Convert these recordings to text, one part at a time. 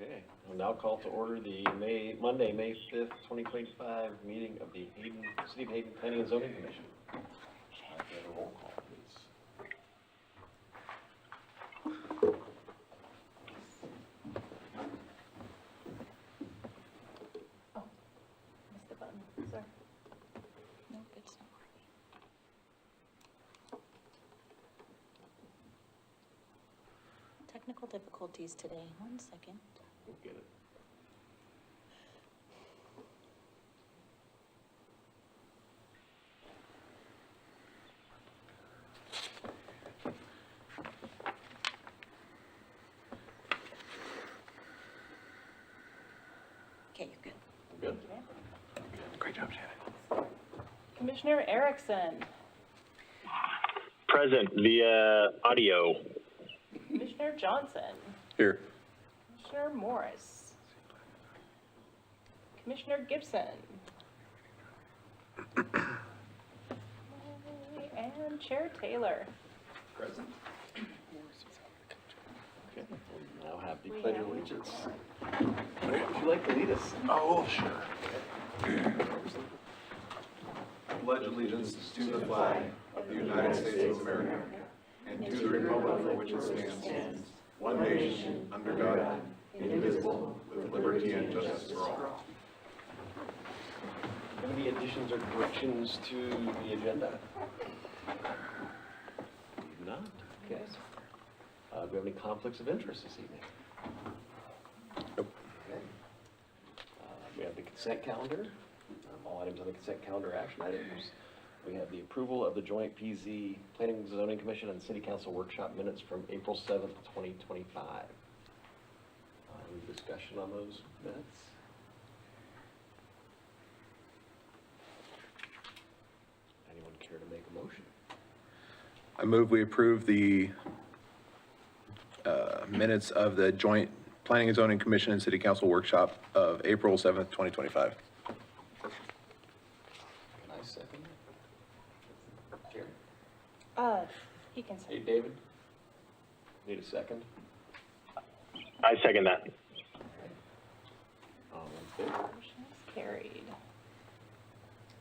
Okay, I'll now call to order the Monday, May 5th, 2025 meeting of the City of Hayden Planning and Zoning Commission. Can I have a roll call, please? Oh, missed the button, sorry. Nope, it's not working. Technical difficulties today. 1 second. We'll get it. Okay, you're good. Good. Great job, Shannon. Commissioner Erickson, Present via audio. Commissioner Johnson, Here. Commissioner Morris, Commissioner Gibson, and Chair Taylor. Present. Okay, we'll now have the Pledge of Allegiance. Would you like to lead us? Oh, sure. Pledge allegiance to the flag of the United States of America and to the republic for which it stands, one nation, under God, indivisible, with liberty and justice for all. Any additions or corrections to the agenda? None? Okay. Do we have any conflicts of interest this evening? Nope. Okay. We have the consent calendar. All items on the consent calendar are action items. We have the approval of the joint PZ Planning and Zoning Commission and City Council workshop minutes from April 7th, 2025. Any discussion on those minutes? Anyone care to make a motion? I move we approve the minutes of the joint Planning and Zoning Commission and City Council workshop of April 7th, 2025. Can I second that? Jerry? He can Hey, say. David? Need a second? I second that. All in favor? Motion is carried.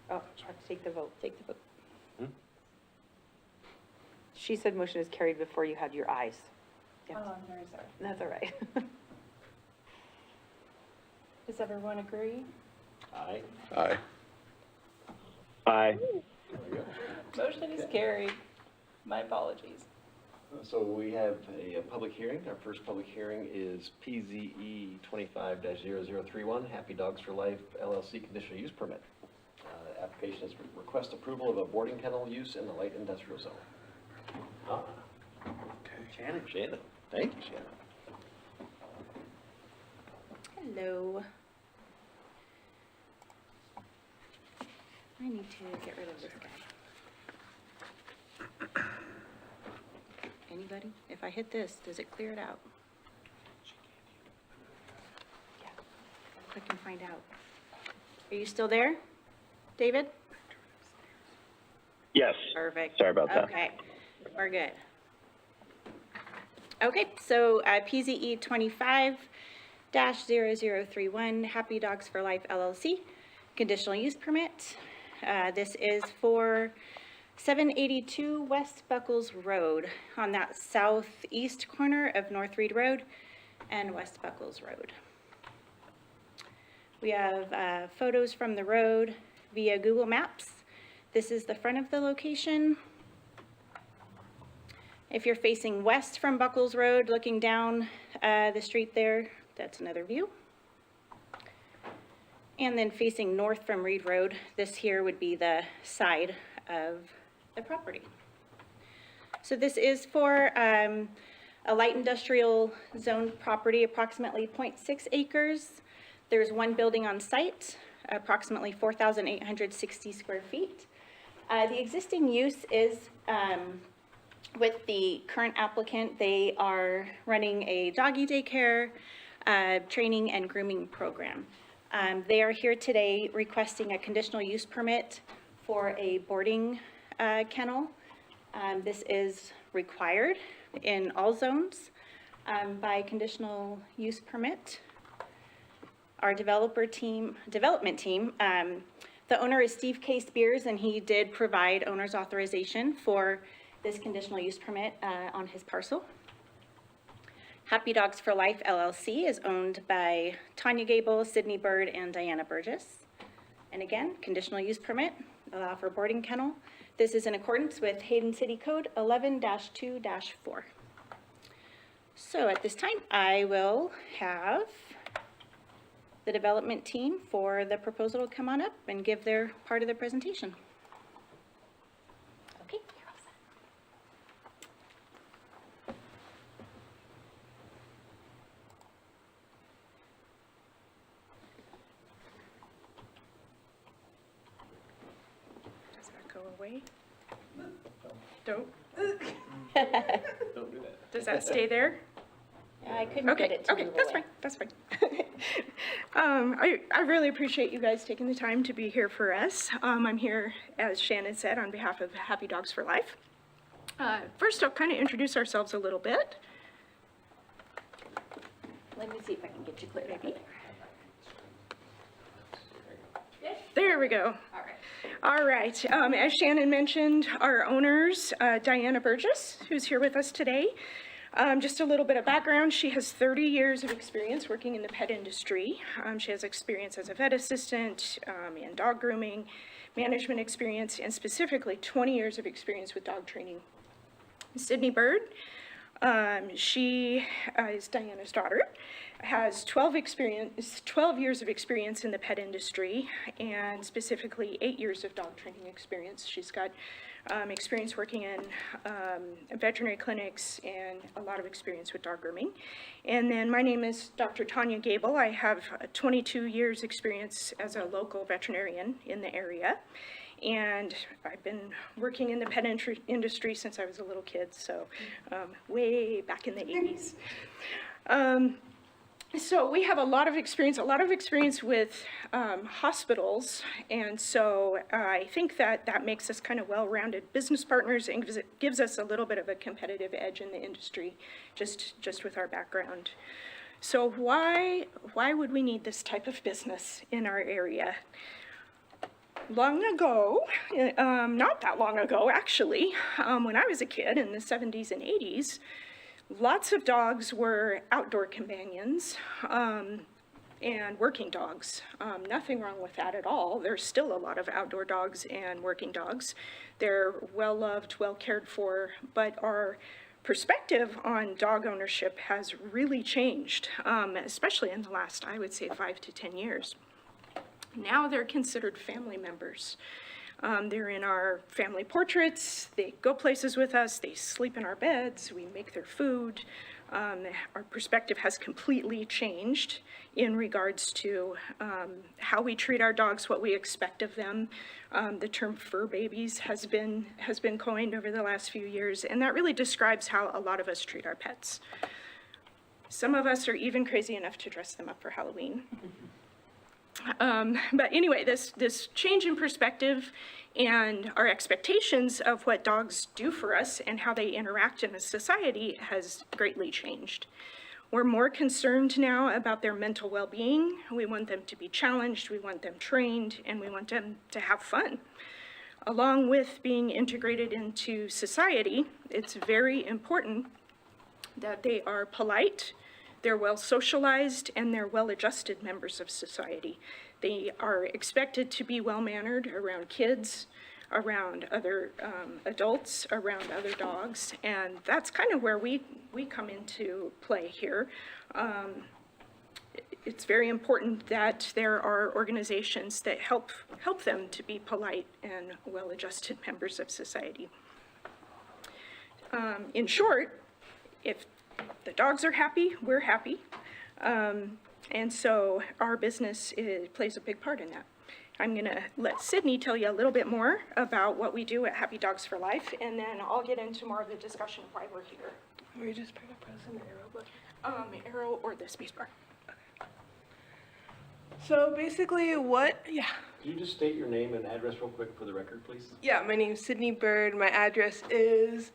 Oh, have to take the vote. Take the vote. She said motion is carried before you had your eyes. Oh, I'm very sorry. That's all right. Does everyone agree? Aye. Aye. Aye. There we go. Motion is carried. My apologies. So we have a public hearing. Our first public hearing is PZE 25-0031, Happy Dogs for Life LLC conditional use permit. Application is request approval of a boarding kennel use in the light industrial zone. Shannon. Thank you, Shannon. Hello. I need to get rid of this guy. Anybody? If I hit this, does it clear it out? Yeah. Click and find out. Are you still there, David? Yes. Perfect. Sorry about that. Okay, we're good. Okay, so PZE 25-0031, Happy Dogs for Life LLC, conditional use permit. This is for 782 West Buckles Road on that southeast corner of North Reed Road and West Buckles Road. We have photos from the road via Google Maps. This is the front of the location. If you're facing west from Buckles Road, looking down the street there, that's another view. And then facing north from Reed Road, this here would be the side of the property. So this is for a light industrial zone property, approximately 0.6 acres. There's one building on site, approximately 4,860 square feet. The existing use is with the current applicant. They are running a doggy daycare, training and grooming program. They are here today requesting a conditional use permit for a boarding kennel. This is required in all zones by conditional use permit our development team, the owner is Steve K. Spears, and he did provide owner's authorization for this conditional use permit on his parcel. Happy Dogs for Life LLC is owned by Tanya Gable, Sydney Bird, and Diana Burgess. And again, conditional use permit, allow for boarding kennel. This is in accordance with Hayden City Code 11-2-4. So at this time, I will have the development team for the proposal to come on up and give their part of the presentation. Okay, you're all set. Does that go away? Don't? Don't do that. Does that stay there? I couldn't get it to move Okay, away. that's fine. I really appreciate you guys taking the time to be here for us. I'm here, as Shannon said, on behalf of Happy Dogs for Life. First, I'll kind of introduce ourselves a little bit. Let me see if I can get you cleared up. There we go. All right. All right, as Shannon mentioned, our owners, Diana Burgess, who's here with us today. Just a little bit of background, she has 30 years of experience working in the pet industry. She has experience as a vet assistant, in dog grooming, management experience, and specifically 20 years of experience with dog training. Sydney Bird, she is Diana's daughter, has 12 years of experience in the pet industry, and specifically 8 years of dog training experience. She's got experience working in veterinary clinics and a lot of experience with dog grooming. And then my name is Dr. Tanya Gable. I have 22 years experience as a local veterinarian in the area. And I've been working in the pet industry since I was a little kid, so way back in the 80s. So we have a lot of experience with hospitals, and so I think that makes us kind of well-rounded business partners and gives us a little bit of a competitive edge in the industry, just with our background. So why would we need this type of business in our area? Long ago, not that long ago actually, when I was a kid in the 70s and 80s, lots of dogs were outdoor companions and working dogs. Nothing wrong with that at all. There's still a lot of outdoor dogs and working dogs. They're well-loved, well-cared for, but our perspective on dog ownership has really changed, especially in the last, I would say, 5 to 10 years. Now they're considered family members. They're in our family portraits, they go places with us, they sleep in our beds, we make their food. Our perspective has completely changed in regards to how we treat our dogs, what we expect of them. The term fur babies has been coined over the last few years, and that really describes how a lot of us treat our pets. Some of us are even crazy enough to dress them up for Halloween. But anyway, this change in perspective and our expectations of what dogs do for us and how they interact in a society has greatly changed. We're more concerned now about their mental well-being. We want them to be challenged, we want them trained, and we want them to have fun. Along with being integrated into society, it's very important that they are polite, they're well socialized, and they're well-adjusted members of society. They are expected to be well-mannered around kids, around other adults, around other dogs, and that's kind of where we come into play here. It's very important that there are organizations that help them to be polite and well-adjusted members of society. In short, if the dogs are happy, we're happy. And so our business plays a big part in that. I'm gonna let Sydney tell you a little bit more about what we do at Happy Dogs for Life, and then I'll get into more of the discussion of why we're here. We just press an arrow button. Arrow or the space bar. So basically yeah. Could you just state your name and address real quick for the record, please? Yeah, my name's Sydney Bird. My address is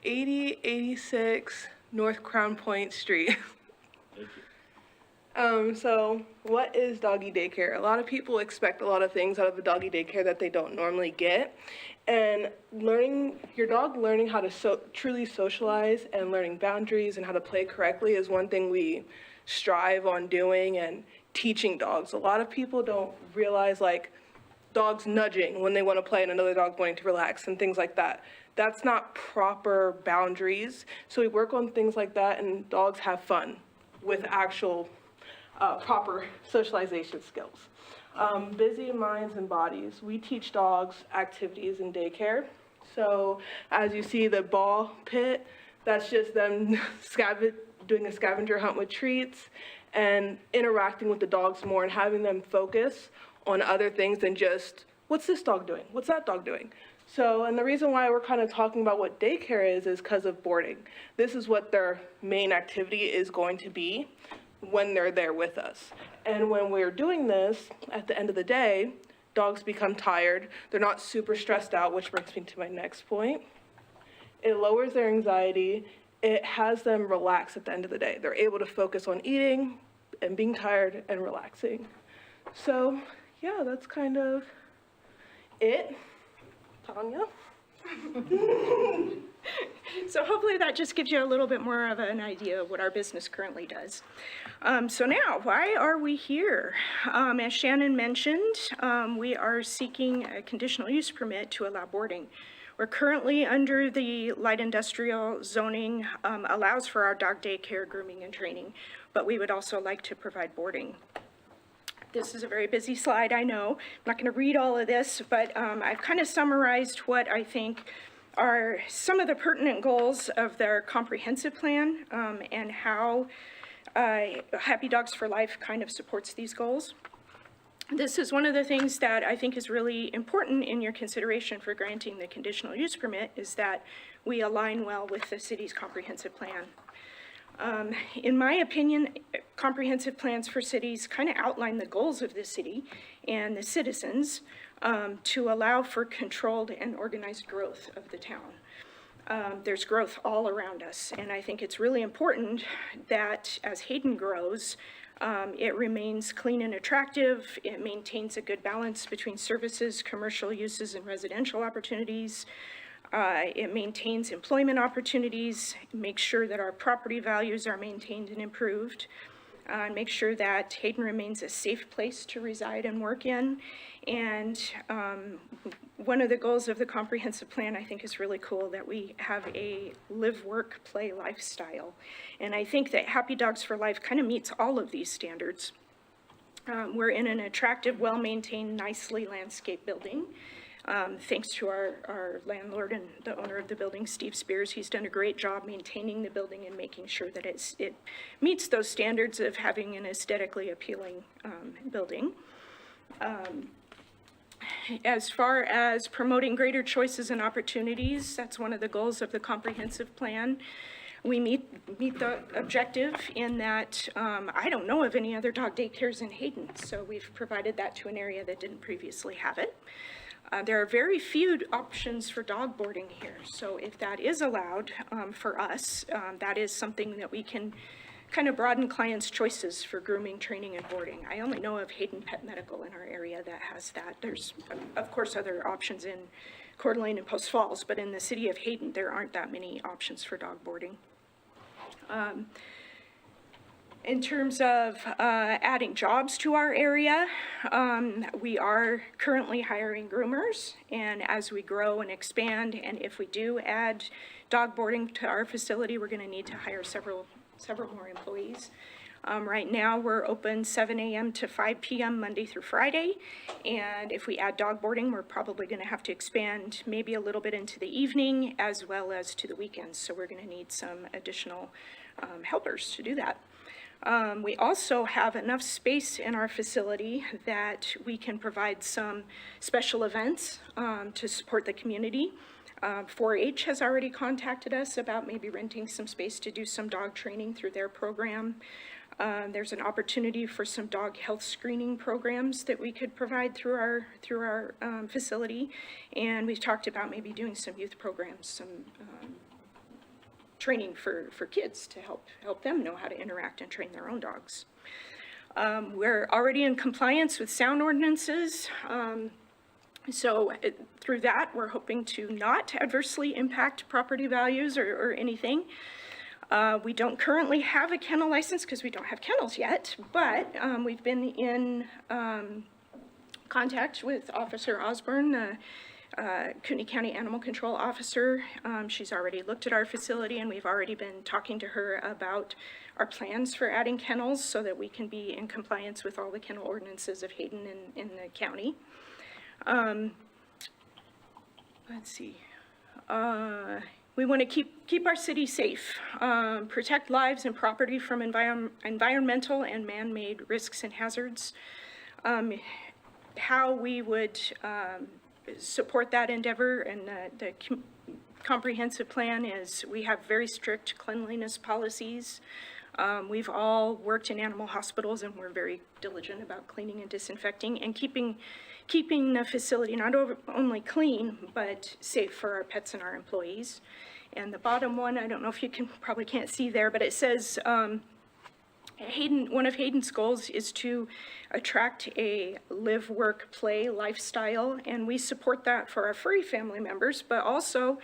8086 North Crown Point Street. Thank So what is doggy daycare? A lot of people expect a lot of things out of a doggy daycare that they don't normally get. And your dog learning how to truly socialize and learning boundaries and how to play correctly is one thing we strive on doing and teaching dogs. A lot of people don't realize, like, dogs nudging when they want to play and another dog wanting to relax and things like that. That's not proper boundaries. So we work on things like that, and dogs have fun with actual proper socialization skills. Busy minds and bodies. We teach dogs activities in daycare. So as you see the ball pit, that's just them doing a scavenger hunt with treats and interacting with the dogs more and having them focus on other things than just, what's this dog doing? What's that dog doing? So, and the reason why we're kind of talking about what daycare is because of boarding. This is what their main activity is going to be when they're there with us. And when we're doing this, at the end of the day, dogs become tired. They're not super stressed out, which brings me to my next point. It lowers their anxiety. It has them relax at the end of the day. They're able to focus on eating and being tired and relaxing. So, yeah, that's kind of it. Tanya? So hopefully that just gives you a little bit more of an idea of what our business currently does. So now, why are we here? As Shannon mentioned, we are seeking a conditional use permit to allow boarding. We're currently under the light industrial zoning, allows for our dog daycare, grooming, and training, but we would also like to provide boarding. This is a very busy slide, I know. I'm not going to read all of this, but I've kind of summarized what I think are some of the pertinent goals of their comprehensive plan and how Happy Dogs for Life kind of supports these goals. This is one of the things that I think is really important in your consideration for granting the conditional use permit, is that we align well with the city's comprehensive plan. In my opinion, comprehensive plans for cities kind of outline the goals of the city and the citizens to allow for controlled and organized growth of the town. There's growth all around us, and I think it's really important that as Hayden grows, it remains clean and attractive. It maintains a good balance between services, commercial uses, and residential opportunities. It maintains employment opportunities, makes sure that our property values are maintained and improved, and make sure that Hayden remains a safe place to reside and work in. And one of the goals of the comprehensive plan, I think, is really cool, that we have a live, work, play lifestyle. And I think that Happy Dogs for Life kind of meets all of these standards. We're in an attractive, well-maintained, nicely landscaped building. Thanks to our landlord and the owner of the building, Steve Spears. He's done a great job maintaining the building and making sure that it meets those standards of having an aesthetically appealing building. As far as promoting greater choices and opportunities, that's one of the goals of the comprehensive plan. We meet the objective in that I don't know of any other dog daycares in Hayden, so we've provided that to an area that didn't previously have it. There are very few options for dog boarding here, so if that is allowed for us, that is something that we can kind of broaden clients' choices for grooming, training, and boarding. I only know of Hayden Pet Medical in our area that has that. There's, of course, other options in Coeur d'Alene and Post Falls, but in the city of Hayden, there aren't that many options for dog boarding. In terms of adding jobs to our area, we are currently hiring groomers, and as we grow and expand, and if we do add dog boarding to our facility, we're going to need to hire several more employees. Right now, we're open 7 a.m. to 5 p.m. Monday through Friday, and if we add dog boarding, we're probably going to have to expand maybe a little bit into the evening as well as to the weekends, so we're going to need some additional helpers to do that. We also have enough space in our facility that we can provide some special events to support the community. 4-H has already contacted us about maybe renting some space to do some dog training through their program. There's an opportunity for some dog health screening programs that we could provide through our facility, and we've talked about maybe doing some youth programs, some training for kids to help them know how to interact and train their own dogs. We're already in compliance with sound ordinances. So through that, we're hoping to not adversely impact property values or anything. We don't currently have a kennel license because we don't have kennels yet, but we've been in contact with Officer Osborne, the Kootenai County Animal Control Officer. She's already looked at our facility, and we've already been talking to her about our plans for adding kennels so that we can be in compliance with all the kennel ordinances of Hayden in the county. Let's see. We want to keep our city safe, protect lives and property from environmental and man-made risks and hazards. How we would support that endeavor and the comprehensive plan is we have very strict cleanliness policies. We've all worked in animal hospitals, and we're very diligent about cleaning and disinfecting and keeping the facility not only clean, but safe for our pets and our employees. And the bottom one, I don't know if you probably can't see there, but it says, one of Hayden's goals is to attract a live, work, play lifestyle, and we support that for our furry family members, but also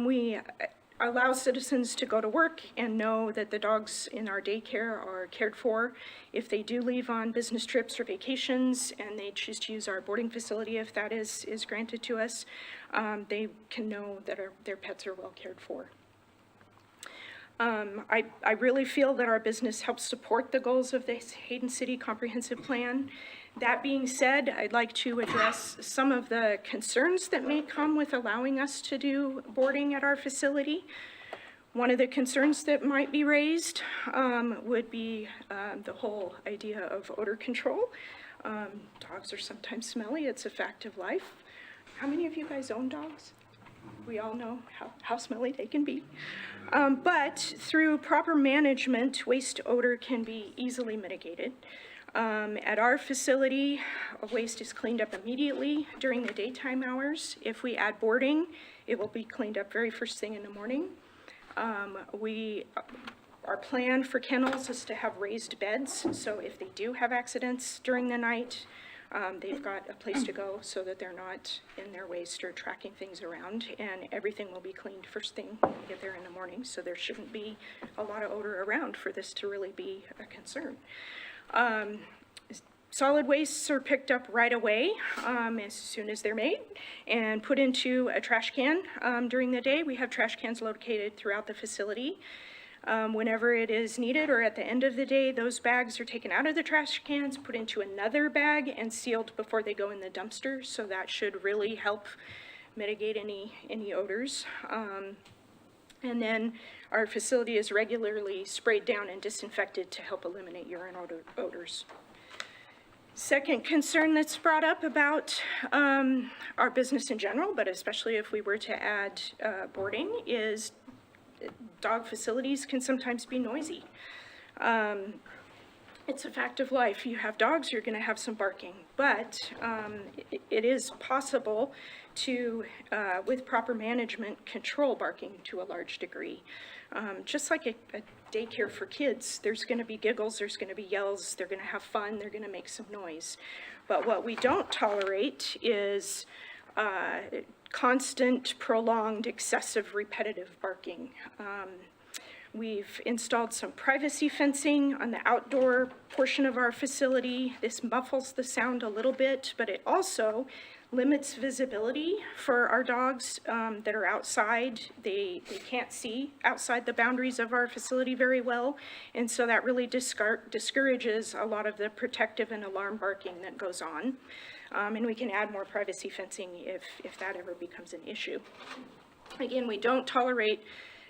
we allow citizens to go to work and know that the dogs in our daycare are cared for. If they do leave on business trips or vacations and they choose to use our boarding facility, if that is granted to us, they can know that their pets are well cared for. I really feel that our business helps support the goals of the Hayden City Comprehensive Plan. That being said, I'd like to address some of the concerns that may come with allowing us to do boarding at our facility. One of the concerns that might be raised would be the whole idea of odor control. Dogs are sometimes smelly. It's a fact of life. How many of you guys own dogs? We all know how smelly they can be. But through proper management, waste odor can be easily mitigated. At our facility, waste is cleaned up immediately during the daytime hours. If we add boarding, it will be cleaned up very first thing in the morning. Our plan for kennels is to have raised beds, so if they do have accidents during the night, they've got a place to go so that they're not in their waste or tracking things around, and everything will be cleaned first thing when we get there in the morning, so there shouldn't be a lot of odor around for this to really be a concern. Solid wastes are picked up right away as soon as they're made and put into a trash can during the day. We have trash cans located throughout the facility. Whenever it is needed or at the end of the day, those bags are taken out of the trash cans, put into another bag, and sealed before they go in the dumpster. So that should really help mitigate any odors. And then our facility is regularly sprayed down and disinfected to help eliminate urine odors. Second concern that's brought up about our business in general, but especially if we were to add boarding, is dog facilities can sometimes be noisy. It's a fact of life. You have dogs, you're going to have some barking, but it is possible to, with proper management, control barking to a large degree. Just like a daycare for kids, there's going to be giggles, there's going to be yells, they're going to have fun, they're going to make some noise. But what we don't tolerate is constant, prolonged, excessive, repetitive barking. We've installed some privacy fencing on the outdoor portion of our facility. This muffles the sound a little bit, but it also limits visibility for our dogs that are outside. They can't see outside the boundaries of our facility very well, and so that really discourages a lot of the protective and alarm barking that goes on. And we can add more privacy fencing if that ever becomes an issue. Again, we don't tolerate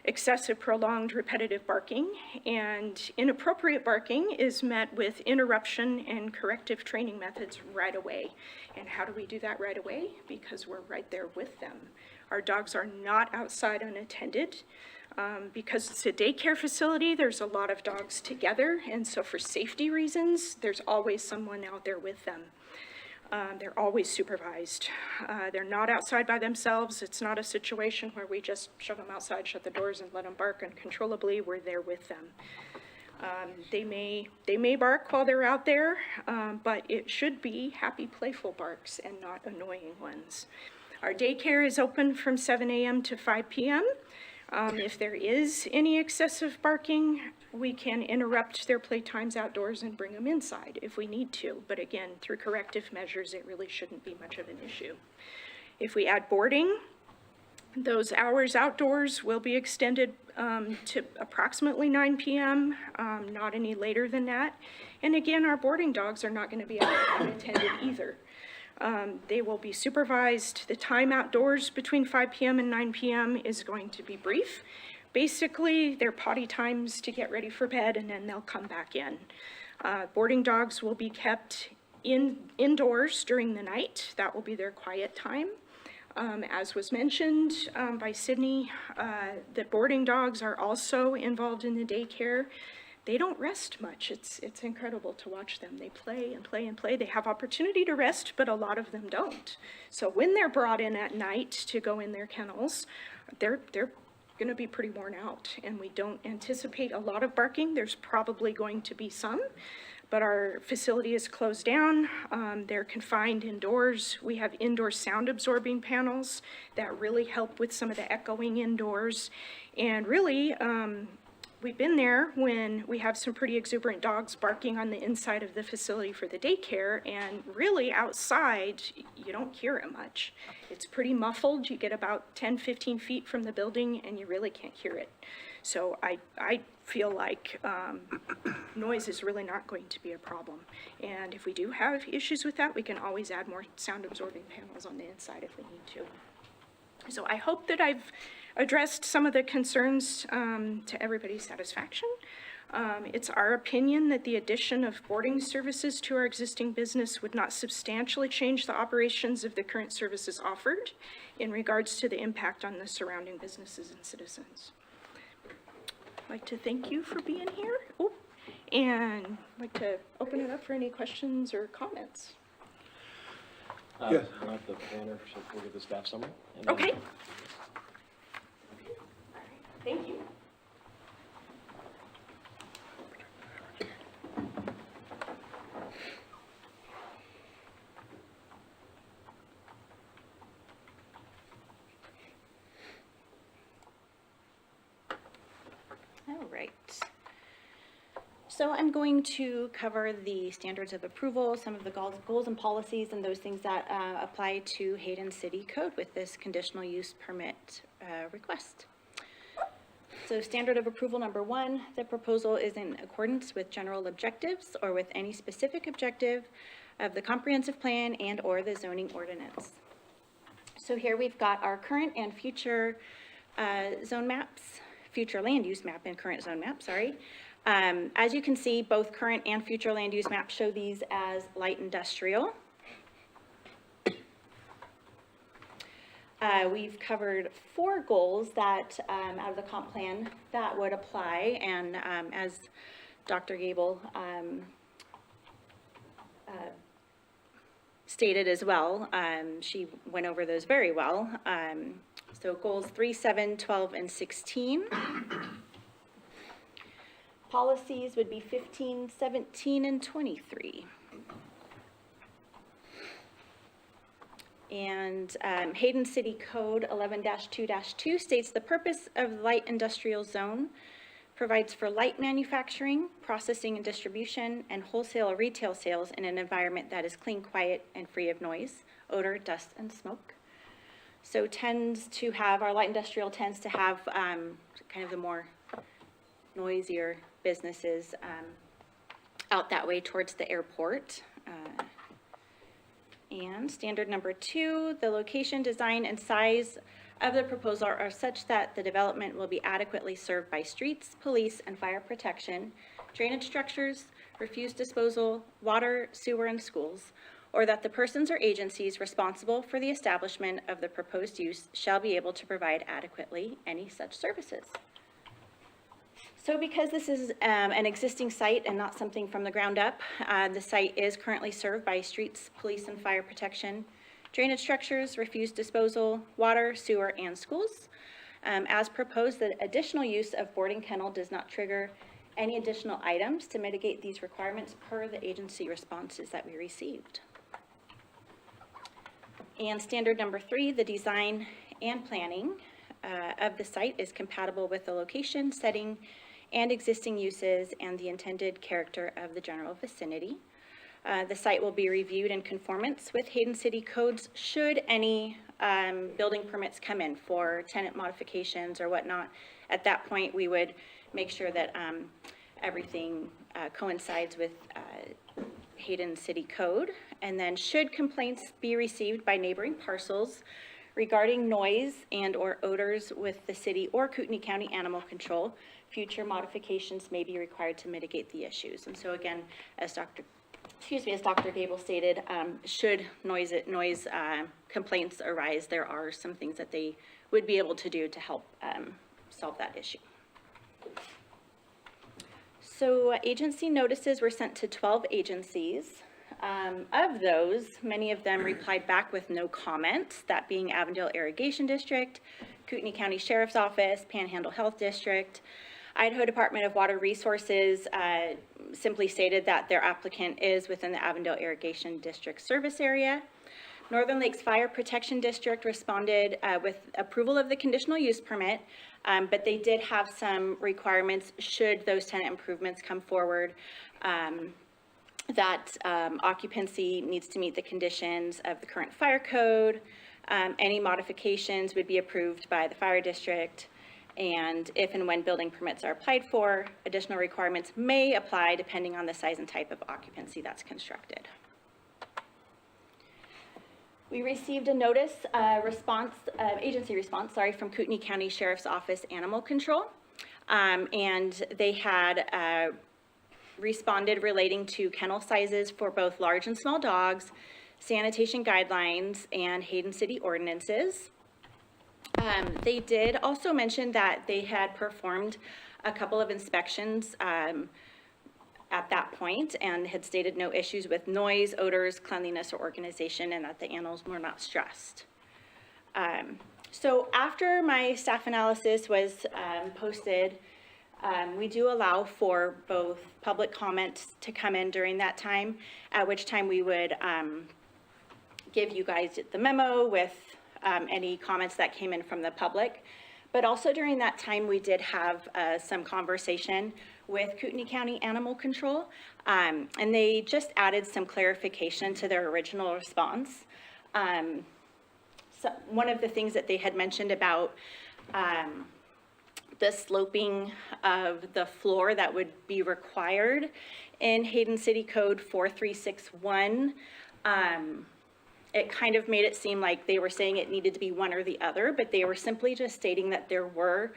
excessive, prolonged, repetitive barking, and inappropriate barking is met with interruption and corrective training methods right away. And how do we do that right away? Because we're right there with them. Our dogs are not outside unattended. Because it's a daycare facility, there's a lot of dogs together, and so for safety reasons, there's always someone out there with them. They're always supervised. They're not outside by themselves. It's not a situation where we just shove them outside, shut the doors, and let them bark uncontrollably. We're there with them. They may bark while they're out there, but it should be happy, playful barks and not annoying ones. Our daycare is open from 7 a.m. to 5 p.m. If there is any excessive barking, we can interrupt their playtimes outdoors and bring them inside if we need to. But again, through corrective measures, it really shouldn't be much of an issue. If we add boarding, those hours outdoors will be extended to approximately 9 p.m., not any later than that. And again, our boarding dogs are not going to be unattended either. They will be supervised. The time outdoors between 5 p.m. and 9 p.m. is going to be brief. Basically, their potty times to get ready for bed, and then they'll come back in. Boarding dogs will be kept indoors during the night. That will be their quiet time. As was mentioned by Sydney, the boarding dogs are also involved in the daycare. They don't rest much. It's incredible to watch them. They play and play and play. They have opportunity to rest, but a lot of them don't. So when they're brought in at night to go in their kennels, they're going to be pretty worn out, and we don't anticipate a lot of barking. There's probably going to be some, but our facility is closed down. They're confined indoors. We have indoor sound absorbing panels that really help with some of the echoing indoors. And really, we've been there when we have some pretty exuberant dogs barking on the inside of the facility for the daycare, and really outside, you don't hear it much. It's pretty muffled. You get about 10, 15 feet from the building and you really can't hear it. So I feel like noise is really not going to be a problem. And if we do have issues with that, we can always add more sound absorbing panels on the inside if we need to. So I hope that I've addressed some of the concerns to everybody's satisfaction. It's our opinion that the addition of boarding services to our existing business would not substantially change the operations of the current services offered in regards to the impact on the surrounding businesses and citizens. I'd like to thank you for being here. Oh, and I'd like to open it up for any questions or comments. Yes. I'll have the planner, so we'll get the staff summary. And then- Okay. Thank you. All right. So I'm going to cover the standards of approval, some of the goals and policies, and those things that apply to Hayden City Code with this conditional use permit request. So standard of approval number 1, the proposal is in accordance with general objectives or with any specific objective of the comprehensive plan and or the zoning ordinance. So here we've got our current and future zone maps, future land use map and current zone map, sorry. As you can see, both current and future land use maps show these as light industrial. We've covered 4 goals that, out of the comp plan, that would apply, and as Dr. Gable stated as well, she went over those very well. So goals 3, 7, 12, and 16. Policies would be 15, 17, and 23. And Hayden City Code 11-2-2 states the purpose of the light industrial zone provides for light manufacturing, processing and distribution, and wholesale or retail sales in an environment that is clean, quiet, and free of noise, odor, dust, and smoke. So our light industrial tends to have kind of the more noisier businesses out that way towards the airport. And standard number 2, the location, design, and size of the proposal are such that the development will be adequately served by streets, police, and fire protection, drainage structures, refuse disposal, water, sewer, and schools, or that the persons or agencies responsible for the establishment of the proposed use shall be able to provide adequately any such services. So because this is an existing site and not something from the ground up, the site is currently served by streets, police, and fire protection, drainage structures, refuse disposal, water, sewer, and schools. As proposed, the additional use of boarding kennel does not trigger any additional items to mitigate these requirements per the agency responses that we received. And standard number 3, the design and planning of the site is compatible with the location, setting, and existing uses and the intended character of the general vicinity. The site will be reviewed in conformance with Hayden City codes should any building permits come in for tenant modifications or whatnot. At that point, we would make sure that everything coincides with Hayden City Code. And then should complaints be received by neighboring parcels regarding noise and or odors with the city or Kootenai County Animal Control, future modifications may be required to mitigate the issues. And so again, as Dr. Gable stated, should noise complaints arise, there are some things that they would be able to do to help solve that issue. So agency notices were sent to 12 agencies. Of those, many of them replied back with no comments, that being Avondale Irrigation District, Kootenai County Sheriff's Office, Panhandle Health District. Idaho Department of Water Resources simply stated that their applicant is within the Avondale Irrigation District service area. Northern Lakes Fire Protection District responded with approval of the conditional use permit, but they did have some requirements should those tenant improvements come forward. That occupancy needs to meet the conditions of the current fire code. Any modifications would be approved by the fire district. And if and when building permits are applied for, additional requirements may apply depending on the size and type of occupancy that's constructed. We received a notice agency response, from Kootenai County Sheriff's Office Animal Control. And they had responded relating to kennel sizes for both large and small dogs, sanitation guidelines, and Hayden City ordinances. They did also mention that they had performed a couple of inspections at that point and had stated no issues with noise, odors, cleanliness, or organization, and that the animals were not stressed. So after my staff analysis was posted, we do allow for both public comments to come in during that time, at which time we would give you guys the memo with any comments that came in from the public. But also during that time, we did have some conversation with Kootenai County Animal Control, and they just added some clarification to their original response. So one of the things that they had mentioned about the sloping of the floor that would be required in Hayden City Code 4361, it kind of made it seem like they were saying it needed to be one or the other, but they were simply just stating that there were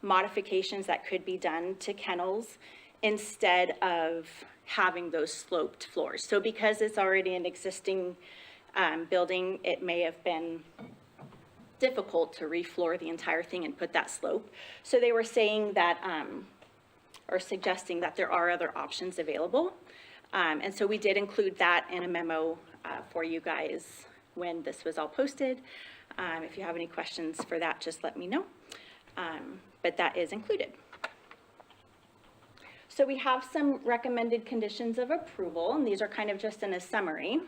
modifications that could be done to kennels instead of having those sloped floors. So because it's already an existing building, it may have been difficult to refloor the entire thing and put that slope. So they were saying that, or suggesting that there are other options available. And so we did include that in a memo for you guys when this was all posted. If you have any questions for that, just let me know. But that is included. So we have some recommended conditions of approval, and these are kind of just in a summary.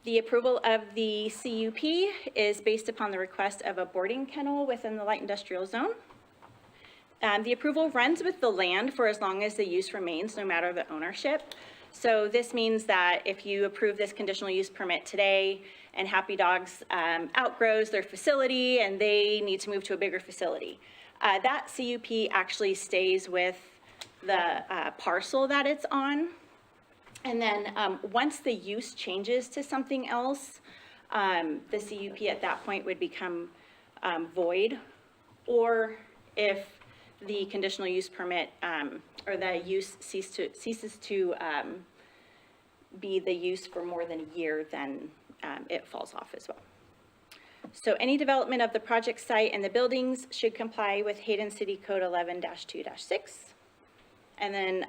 The approval of the CUP is based upon the request of a boarding kennel within the light industrial zone. The approval runs with the land for as long as the use remains, no matter the ownership. So this means that if you approve this conditional use permit today and Happy Dogs outgrows their facility and they need to move to a bigger facility, that CUP actually stays with the parcel that it's on. And then once the use changes to something else, the CUP at that point would become void, or if the conditional use permit or the use ceases to be the use for more than a year, then it falls off as well. So any development of the project site and the buildings should comply with Hayden City Code 11-2-6. And then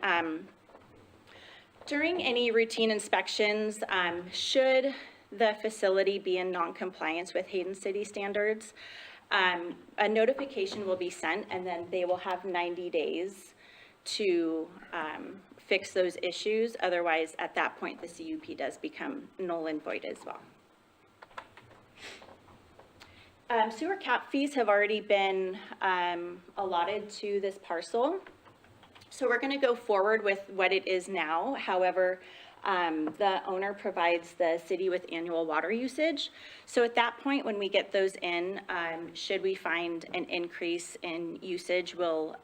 during any routine inspections, should the facility be in non-compliance with Hayden City standards, a notification will be sent, and then they will have 90 days to fix those issues. Otherwise, at that point, the CUP does become null and void as well. Sewer cap fees have already been allotted to this parcel. So we're going to go forward with what it is now. However, the owner provides the city with annual water usage. So at that point, when we get those in, should we find an increase in usage, we'll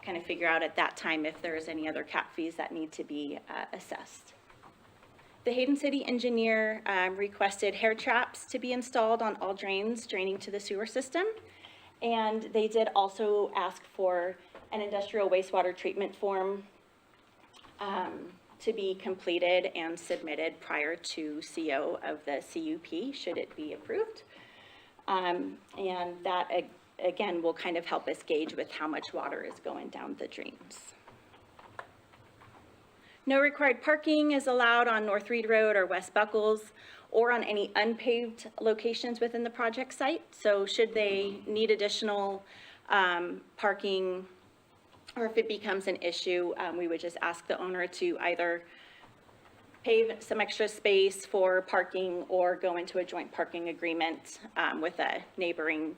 kind of figure out at that time if there's any other cap fees that need to be assessed. The Hayden City engineer requested hair traps to be installed on all drains draining to the sewer system. And they did also ask for an industrial wastewater treatment form to be completed and submitted prior to CO of the CUP, should it be approved. And that, again, will kind of help us gauge with how much water is going down the drains. No required parking is allowed on North Reed Road or West Buckles or on any unpaved locations within the project site. So should they need additional parking, or if it becomes an issue, we would just ask the owner to either pave some extra space for parking or go into a joint parking agreement with a neighboring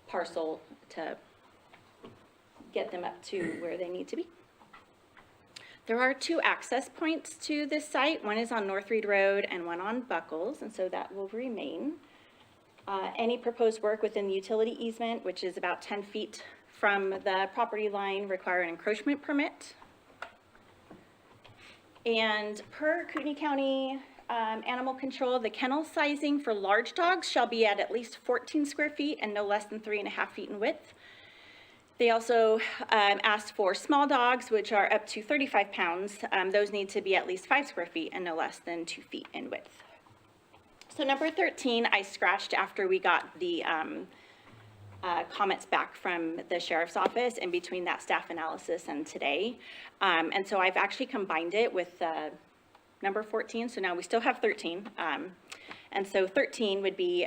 parcel to get them up to where they need to be. There are 2 access points to this site. One is on North Reed Road and one on Buckles, and so that will remain. Any proposed work within the utility easement, which is about 10 feet from the property line, require an encroachment permit. And per Kootenai County Animal Control, the kennel sizing for large dogs shall be at least 14 square feet and no less than 3.5 feet in width. They also asked for small dogs, which are up to 35 pounds. Those need to be at least 5 square feet and no less than 2 feet in width. So number 13, I scratched after we got the comments back from the sheriff's office in between that staff analysis and today. And so I've actually combined it with number 14, so now we still have 13. And so 13 would be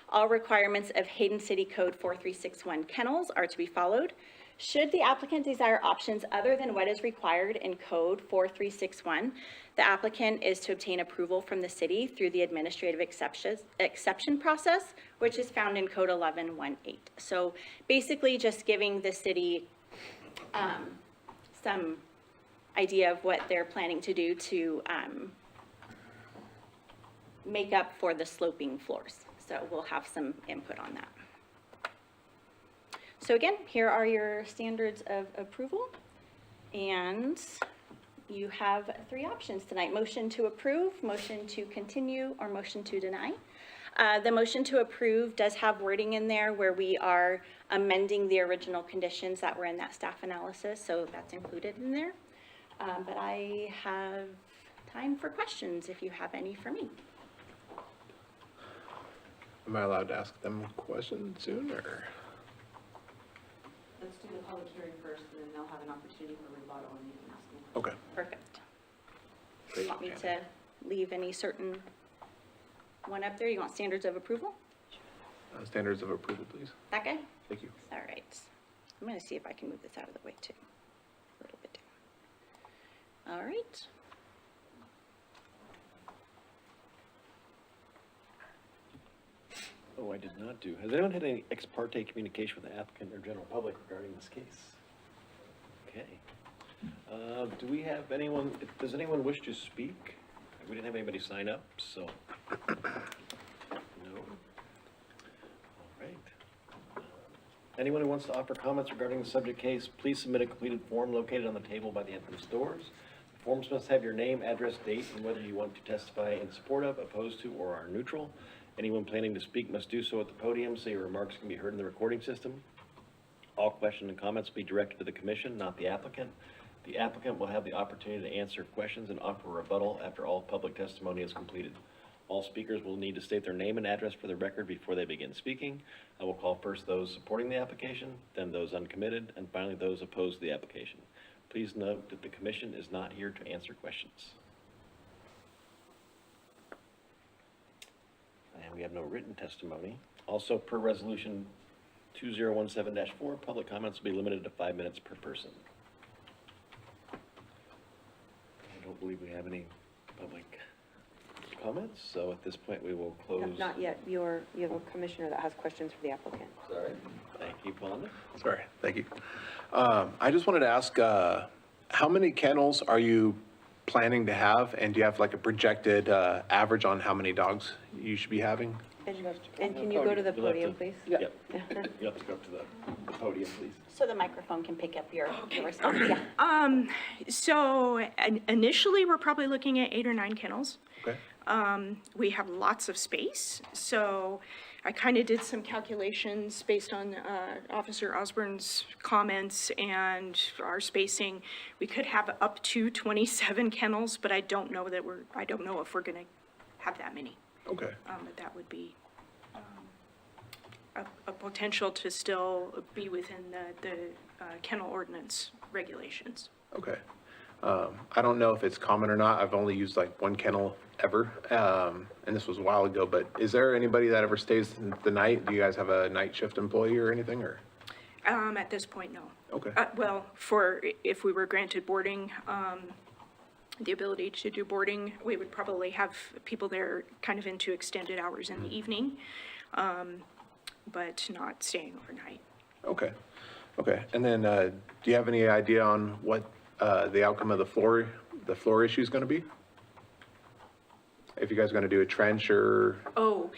all requirements of Hayden City Code 4361 kennels are to be followed. Should the applicant desire options other than what is required in Code 4361, the applicant is to obtain approval from the city through the administrative exception process, which is found in Code 1118. So basically just giving the city some idea of what they're planning to do to make up for the sloping floors. So we'll have some input on that. So again, here are your standards of approval. And you have 3 options tonight: motion to approve, motion to continue, or motion to deny. The motion to approve does have wording in there where we are amending the original conditions that were in that staff analysis, so that's included in there. But I have time for questions if you have any for me. Am I allowed to ask them questions soon, or? Let's do the public hearing first, and then they'll have an opportunity for rebuttal, and you can ask them. Okay. Perfect. Do you want me to leave any certain one up there? You want standards of approval? Standards of approval, please. That guy? Thank you. All right. I'm going to see if I can move this out of the way too. A little bit down. All right. Oh, I did not do. Has anyone had any ex parte communication with the applicant or general public regarding this case? Okay. Do we have anyone, does anyone wish to speak? We didn't have anybody sign up, so. No. All right. Anyone who wants to offer comments regarding the subject case, please submit a completed form located on the table by the entrance doors. The forms must have your name, address, date, and whether you want to testify in support of, opposed to, or are neutral. Anyone planning to speak must do so at the podium so your remarks can be heard in the recording system. All questions and comments will be directed to the commission, not the applicant. The applicant will have the opportunity to answer questions and offer a rebuttal after all public testimony is completed. All speakers will need to state their name and address for the record before they begin speaking. I will call first those supporting the application, then those uncommitted, and finally those opposed to the application. Please note that the commission is not here to answer questions. And we have no written testimony. Also, per resolution 2017-4, public comments will be limited to 5 minutes per person. I don't believe we have any public comments, so at this point, we will close. Not yet. You have a commissioner that has questions for the applicant. Sorry. Thank you, Fonda. Sorry, thank you. I just wanted to ask, how many kennels are you planning to have? And do you have like a projected average on how many dogs you should be having? And can you go to the You'll have podium, to- please? Yep. You have to go up to the podium, please. So the microphone can pick up your response, yeah. So initially, we're probably looking at 8 or 9 kennels. Okay. We have lots of space, so I kind of did some calculations based on Officer Osborne's comments and our spacing. We could have up to 27 kennels, but I don't know if we're gonna have that many. Okay. But that would be a potential to still be within the kennel ordinance regulations. Okay. I don't know if it's common or not. I've only used like 1 kennel ever. And this was a while ago, but is there anybody that ever stays the night? Do you guys have a night shift employee or anything, or? At this point, no. Okay. Well, if we were granted boarding, the ability to do boarding, we would probably have people there kind of into extended hours in the evening, but not staying overnight. Okay. Okay. And then, do you have any idea on what, the outcome of the floor issue is going to be? If you guys are going to do a trench or Oh,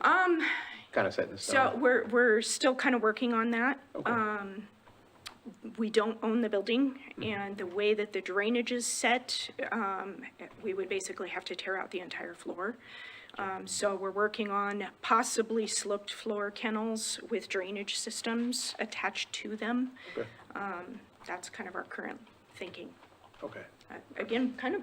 kind of set in so stone? we're still kind of working on that. Okay. We don't own the building, and the way that the drainage is set, we would basically have to tear out the entire floor. So we're working on possibly sloped floor kennels with drainage systems attached to them. Okay. That's kind of our current thinking. Okay. Again, kind of,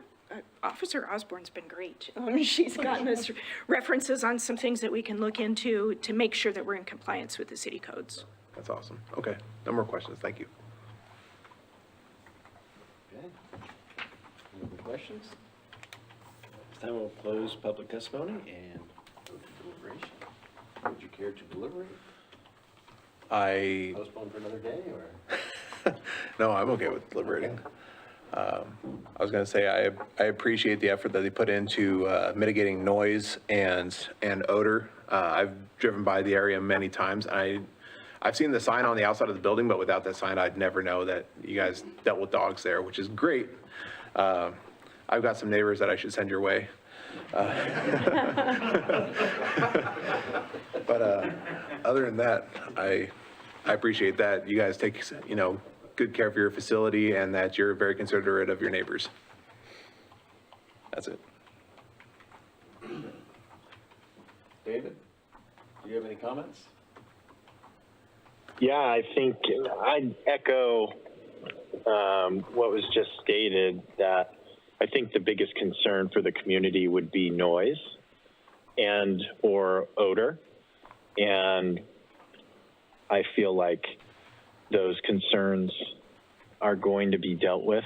Officer Osborne's been great. She's gotten us references on some things that we can look into to make sure that we're in compliance with the city codes. That's awesome. Okay. No more questions. Thank you. Okay. Any other questions? This time we'll close public testimony and go to deliberation. Would you care to deliberate? I, Postpone for another day, or? no, I'm okay with deliberating. I was going to say, I appreciate the effort that they put into mitigating noise and odor. I've driven by the area many times. I've seen the sign on the outside of the building, but without that sign, I'd never know that you guys dealt with dogs there, which is great. I've got some neighbors that I should send your way. But other than that, I appreciate that you guys take, good care of your facility and that you're very considerate of your neighbors. That's it. David, do you have any comments? Yeah, I think I'd echo what was just stated, that I think the biggest concern for the community would be noise and or odor. And I feel like those concerns are going to be dealt with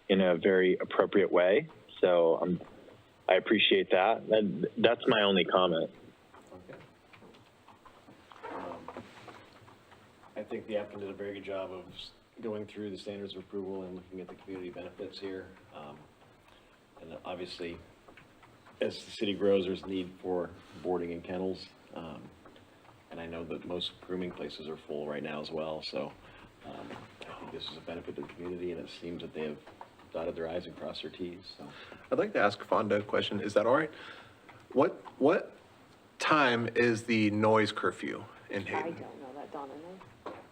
in a very appropriate way. So I appreciate that. That's my only comment. Okay. I think the applicant did a very good job of going through the standards of approval and looking at the community benefits here. And obviously, as the city grows, there's need for boarding and kennels. And I know that most grooming places are full right now as well, so I think this is a benefit to the community, and it seems that they have dotted their i's and crossed their t's, so. I'd like to ask Fonda a question. Is that all right? What time is the noise curfew in I Hayden? don't know that, Donna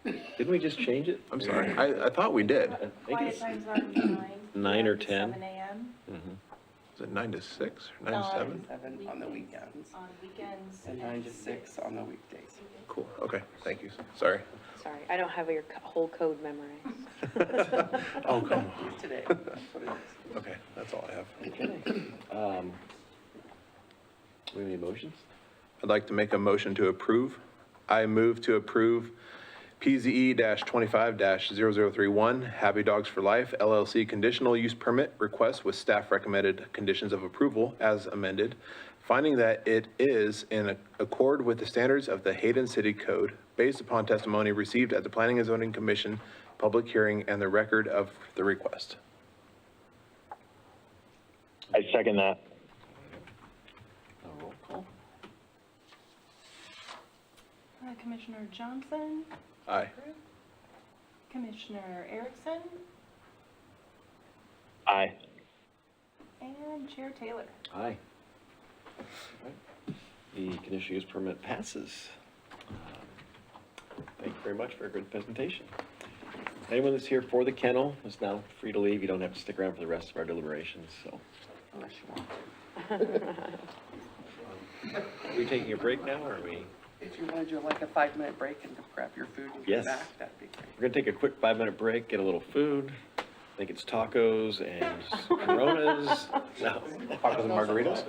knows. Didn't we just change it? I'm sorry. I thought we did. I think Quiet it's times are 9. 9 or to 10. 7 a.m. Is it 9 to 6 or 9 to 7? 7 on the weekends, On weekends. and 9 to 6 on the weekdays. Cool. Okay. Thank you. Sorry. Sorry, I don't have your whole code memorized. Oh, come on. Today, that's what it is. Okay. That's all I have. Okay. We have any motions? I'd like to make a motion to approve. I move to approve PZE-25-0031, Happy Dogs for Life LLC conditional use permit request with staff recommended conditions of approval as amended finding that it is in accord with the standards of the Hayden City Code, based upon testimony received at the Planning and Zoning Commission public hearing and the record of the request. I second that. A roll call? Commissioner Johnson, Aye. Commissioner Erickson, Aye. and Chair Taylor. Aye. The conditional use permit passes. Thank you very much for a good presentation. Anyone that's here for the kennel is now free to leave. You don't have to stick around for the rest of our deliberations, so. Unless you want. Are we taking a break now, or are we? If you want to do like a 5-minute break and to grab your food and Yes. come back, that'd be great. We're gonna take a quick 5-minute break, get a little food. I think it's tacos and Coronas. No. Tacos and margaritas?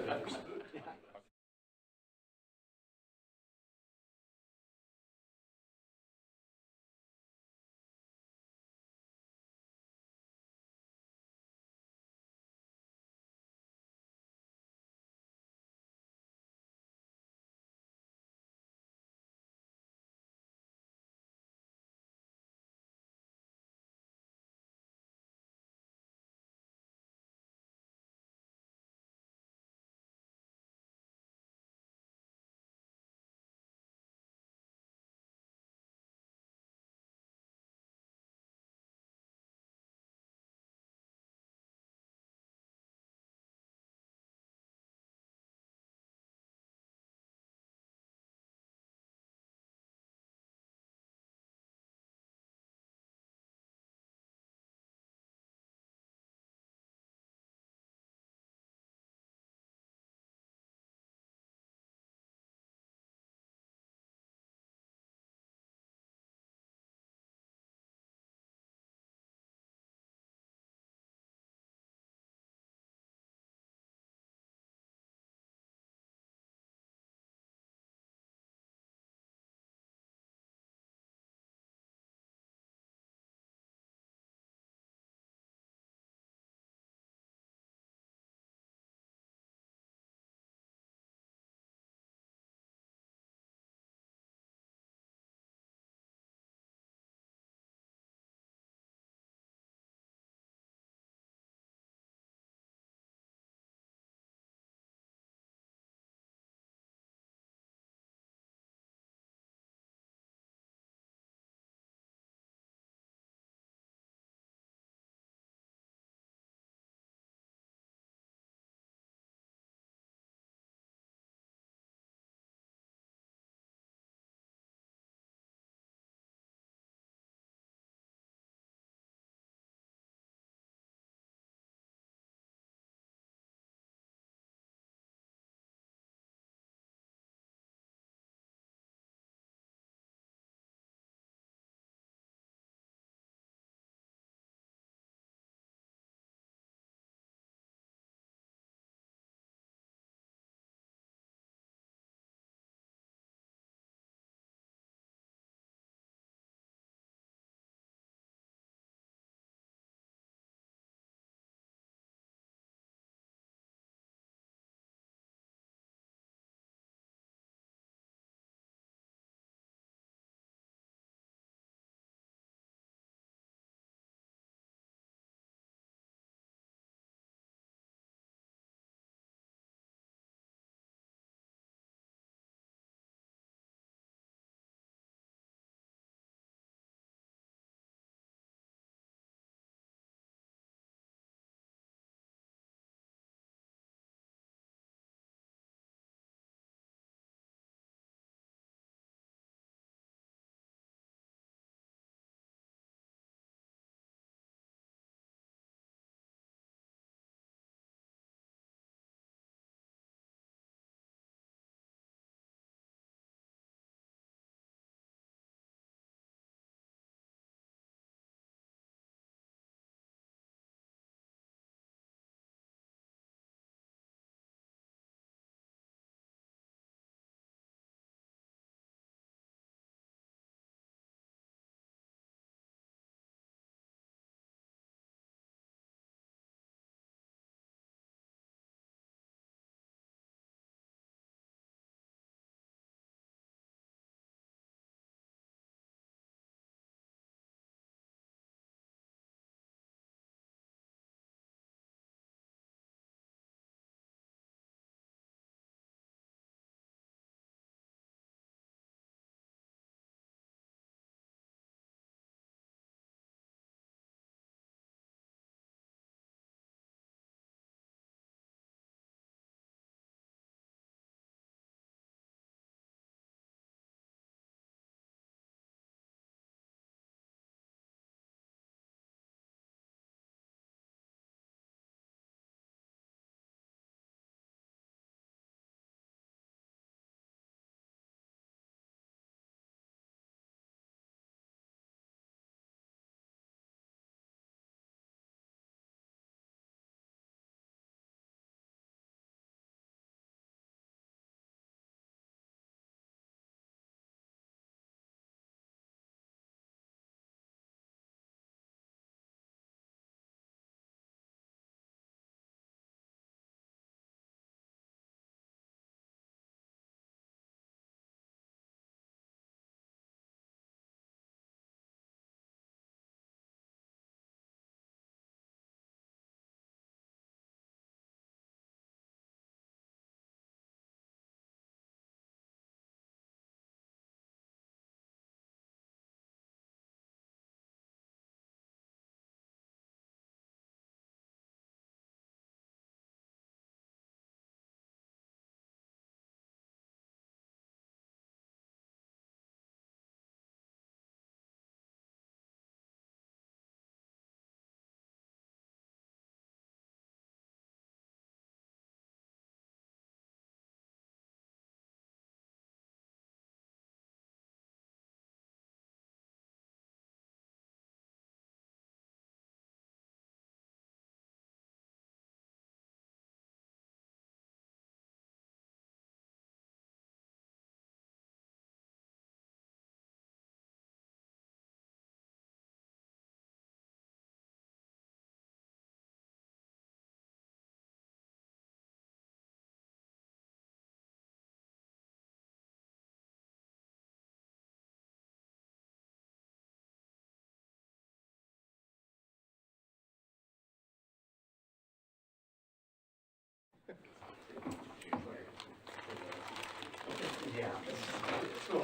Don't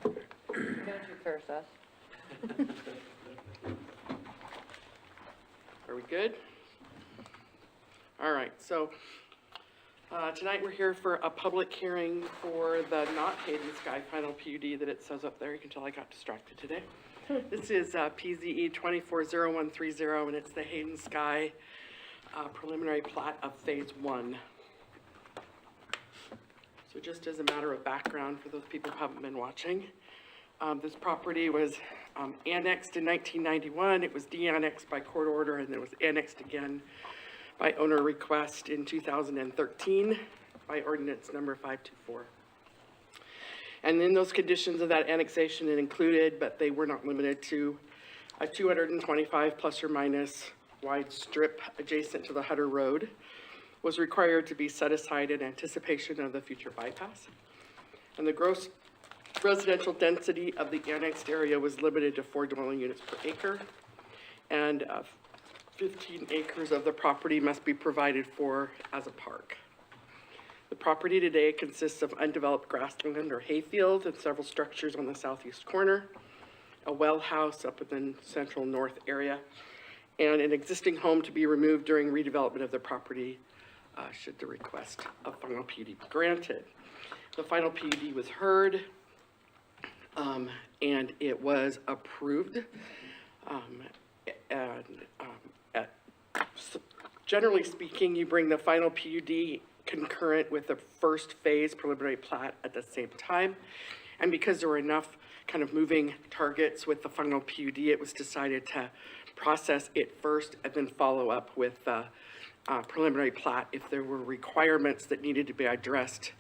you curse us. Are we good? All right, so tonight we're here for a public hearing for the not Hayden Sky final PUD that it says up there. You can tell I got distracted today. This is PZE 240130, and it's the Hayden Sky preliminary plat of Phase 1. So just as a matter of background for those people who haven't been watching, this property was annexed in 1991. It was de-annexed by court order, and it was annexed again by owner request in 2013 by ordinance number 524. And in those conditions of that annexation, it included, but they were not limited to, a 225 plus or minus wide strip adjacent to the Hutter Road was required to be set aside in anticipation of the future bypass. And the gross residential density of the annexed area was limited to 4 dwelling units per acre, and 15 acres of the property must be provided for as a park. The property today consists of undeveloped grassland or hayfield and several structures on the southeast corner, a well house up in the central north area, and an existing home to be removed during redevelopment of the property should the request of final PUD be granted. The final PUD was heard, and it was approved. Generally speaking, you bring the final PUD concurrent with the first phase preliminary plat at the same time. And because there were enough kind of moving targets with the final PUD, it was decided to process it first and then follow up with the preliminary plat if there were requirements that needed to be addressed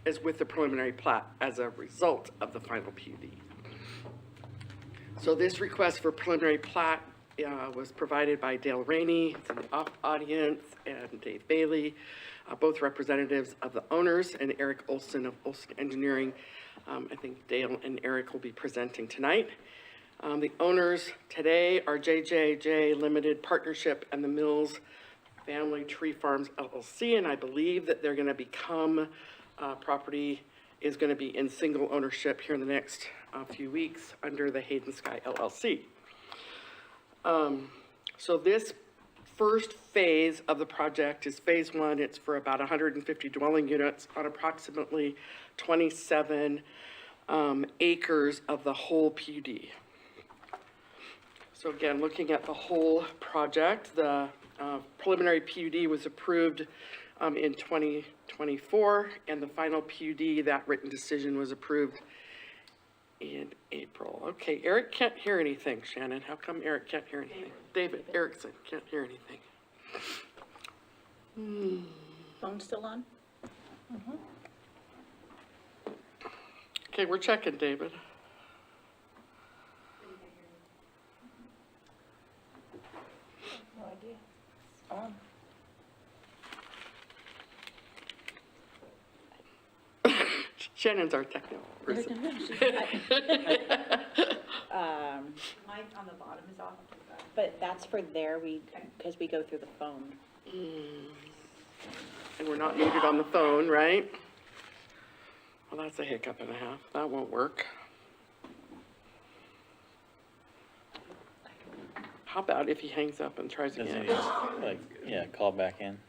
as with the preliminary plat as a result of the final PUD. So this request for preliminary plat was provided by Dale Rainey, it's in the audience, and Dave Bailey, both representatives of the owners, and Eric Olson of Olson Engineering. I think Dale and Eric will be presenting tonight. The owners today are JJJ Limited Partnership and the Mills Family Tree Farms LLC, and I believe that they're going to become, property is going to be in single ownership here in the next few weeks under the Hayden Sky LLC. So this first phase of the project is phase 1. It's for about 150 dwelling units on approximately 27 acres of the whole PUD. So again, looking at the whole project, the preliminary PUD was approved in 2024, and the final PUD, that written decision, was approved in April. Okay, Eric can't hear anything, Shannon. How come Eric can't hear anything? David Erickson can't hear anything. Phone still on? Okay, we're checking, David. No idea. On. Shannon's our technical person. Mic on the bottom is off. But that's for there, because we go through the phone. And we're not muted on the phone, right? Well, that's a hiccup and a half. That won't work. How about if he hangs up and tries Does again? he just, like, yeah, call back in?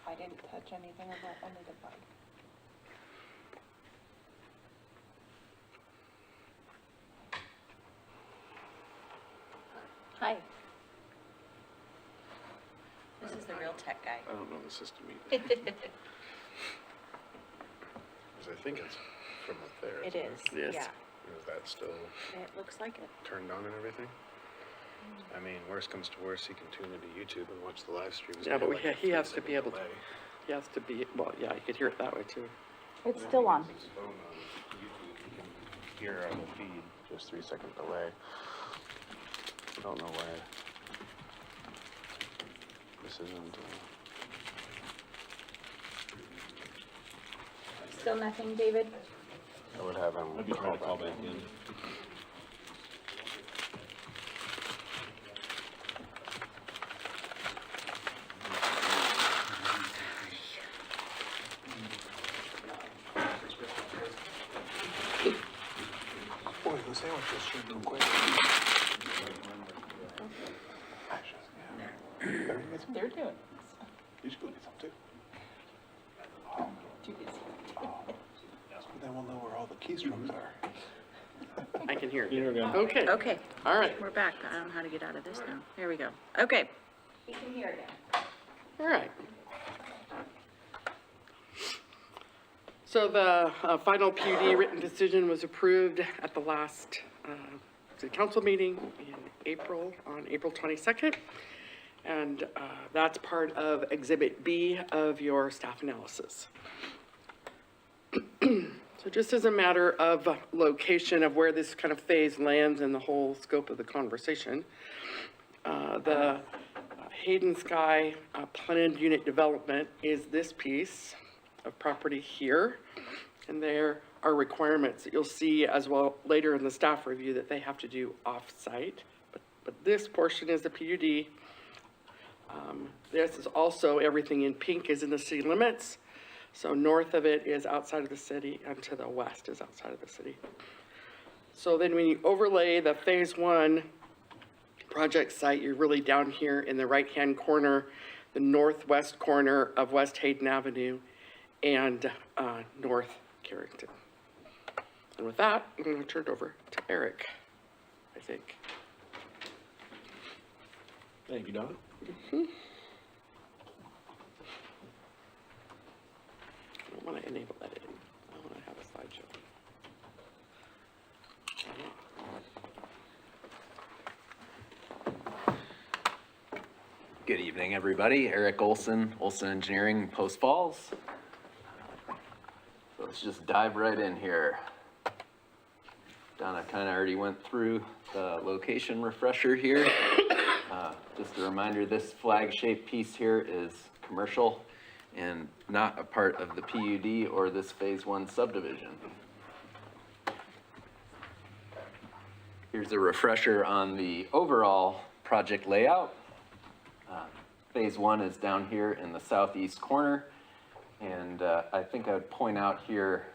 I didn't touch anything of that under the bike. Hi. This is the real tech guy. I don't know the system either. Because I think it's from up there. It isn't is, Yes. yeah. Is that still It looks like it. turned on and everything? I mean, worst comes to worst, he can tune into YouTube and watch the live streams. Yeah, but Like a he has to be 3-second able to, delay. he has to be, well, yeah, you could hear it that way too. It's still on. His phone on YouTube, he can hear on the feed, just 3-second delay. I don't know why this isn't, Still nothing, David? I would have him Maybe try to call back in. They're doing this. You should go get some too. Too busy. Then we'll know where all the keystrokes are. I can hear You're you. good. Okay, Okay, all right, we're back. I don't know how to get out of this now. Here we go. Okay. We can hear again. all right. So the final PUD written decision was approved at the last city council meeting in April, on April 22nd. And that's part of Exhibit B of your staff analysis. So just as a matter of location of where this kind of phase lands in the whole scope of the conversation, the Hayden Sky planned unit development is this piece of property here. And there are requirements that you'll see as well later in the staff review that they have to do off-site. But this portion is the PUD. This is also, everything in pink is in the city limits. So north of it is outside of the city, and to the west is outside of the city. So then when you overlay the phase 1 project site, you're really down here in the right-hand corner, the northwest corner of West Hayden Avenue and North Carrington. And with that, I'm going to turn it over to Eric, I think. Thank you, Don. I don't want to enable editing. I want to have a slideshow. Good evening, everybody. Eric Olson, Olson Engineering, Post Falls. So let's just dive right in here. Donna kind of already went through the location refresher here. Just a reminder, this flag-shaped piece here is commercial and not a part of the PUD or this Phase 1 subdivision. Here's a refresher on the overall project layout. Phase 1 is down here in the southeast corner, and I think I would point out here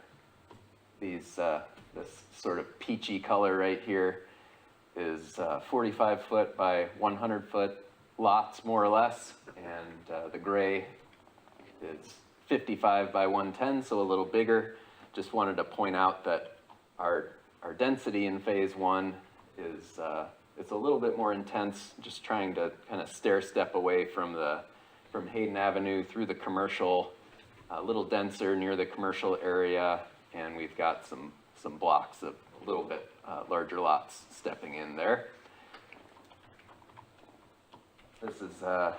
these this sort of peachy color right here is 45 foot by 100 foot lots, more or less, and the gray is 55 by 110, so a little bigger. Just wanted to point out that our density in phase 1 is it's a little bit more intense, just trying to kind of stair step away from Hayden Avenue through the commercial, a little denser near the commercial area, and we've got some blocks of a little bit larger lots stepping in there. This is a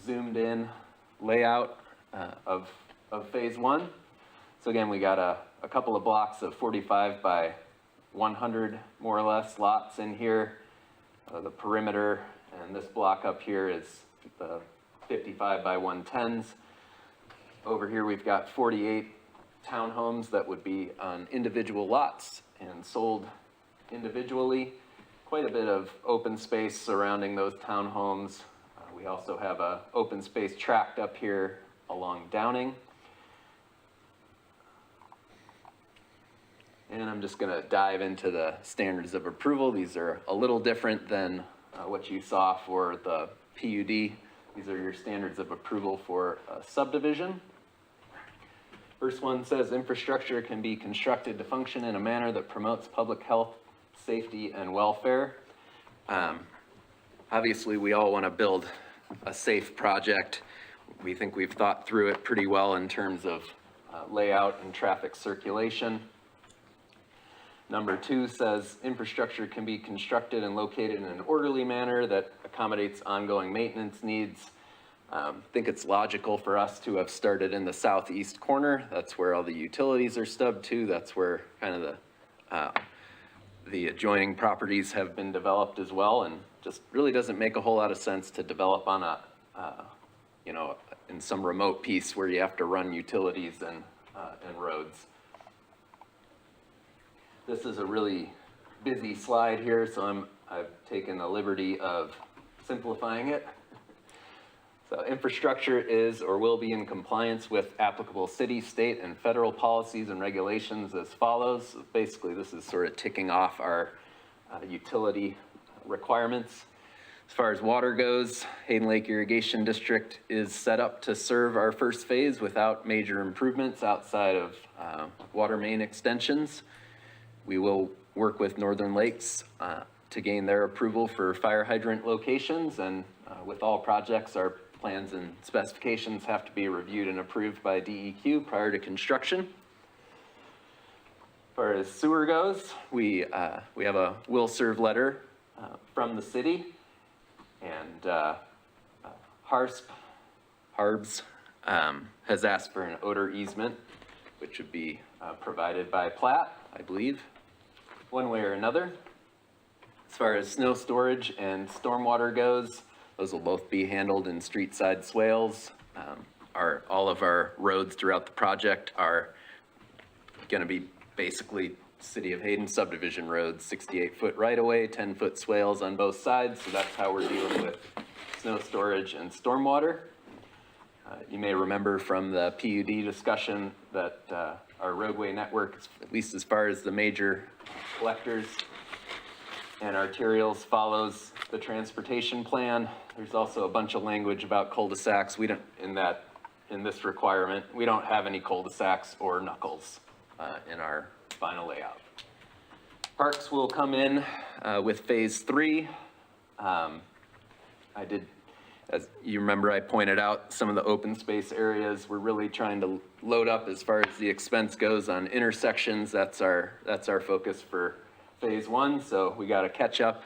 zoomed in layout of phase 1. So again, we got a couple of blocks of 45 by 100 more or less lots in here. The perimeter, and this block up here is the 55 by 110s. Over here we've got 48 townhomes that would be on individual lots and sold individually. Quite a bit of open space surrounding those townhomes. We also have a open space tract up here along Downing. And I'm just going to dive into the standards of approval. These are a little different than what you saw for the PUD. These are your standards of approval for a subdivision. First one says infrastructure can be constructed to function in a manner that promotes public health, safety, and welfare. Obviously, we all want to build a safe project. We think we've thought through it pretty well in terms of layout and traffic circulation. Number 2 says infrastructure can be constructed and located in an orderly manner that accommodates ongoing maintenance needs. I think it's logical for us to have started in the southeast corner. That's where all the utilities are stubbed to. That's where kind of the adjoining properties have been developed as well, and just really doesn't make a whole lot of sense to develop on a, you know, in some remote piece where you have to run utilities and roads. This is a really busy slide here, so I've taken the liberty of simplifying it. So infrastructure is or will be in compliance with applicable city, state, and federal policies and regulations as follows. Basically, this is sort of ticking off our utility requirements. As far as water goes, Hayden Lake Irrigation District is set up to serve our first phase without major improvements outside of water main extensions. We will work with Northern Lakes to gain their approval for fire hydrant locations, and with all projects, our plans and specifications have to be reviewed and approved by DEQ prior to construction. As far as sewer goes, we have a will serve letter from the city, and Harbs has asked for an odor easement, which would be provided by Platt, I believe, one way or another. As far as snow storage and stormwater goes, those will both be handled in street side swales. All of our roads throughout the project are gonna be basically City of Hayden subdivision roads, 68-foot right-of-way, 10-foot swales on both sides, so that's how we're dealing with snow storage and stormwater. You may remember from the PUD discussion that our roadway network, at least as far as the major collectors and arterials, follows the transportation plan. There's also a bunch of language about cul-de-sacs. We don't, in this requirement, we don't have any cul-de-sacs or knuckles in our final layout. Parks will come in with phase 3. As you remember, I pointed out some of the open space areas. We're really trying to load up as far as the expense goes on intersections. That's our focus for phase 1. So we got to catch up.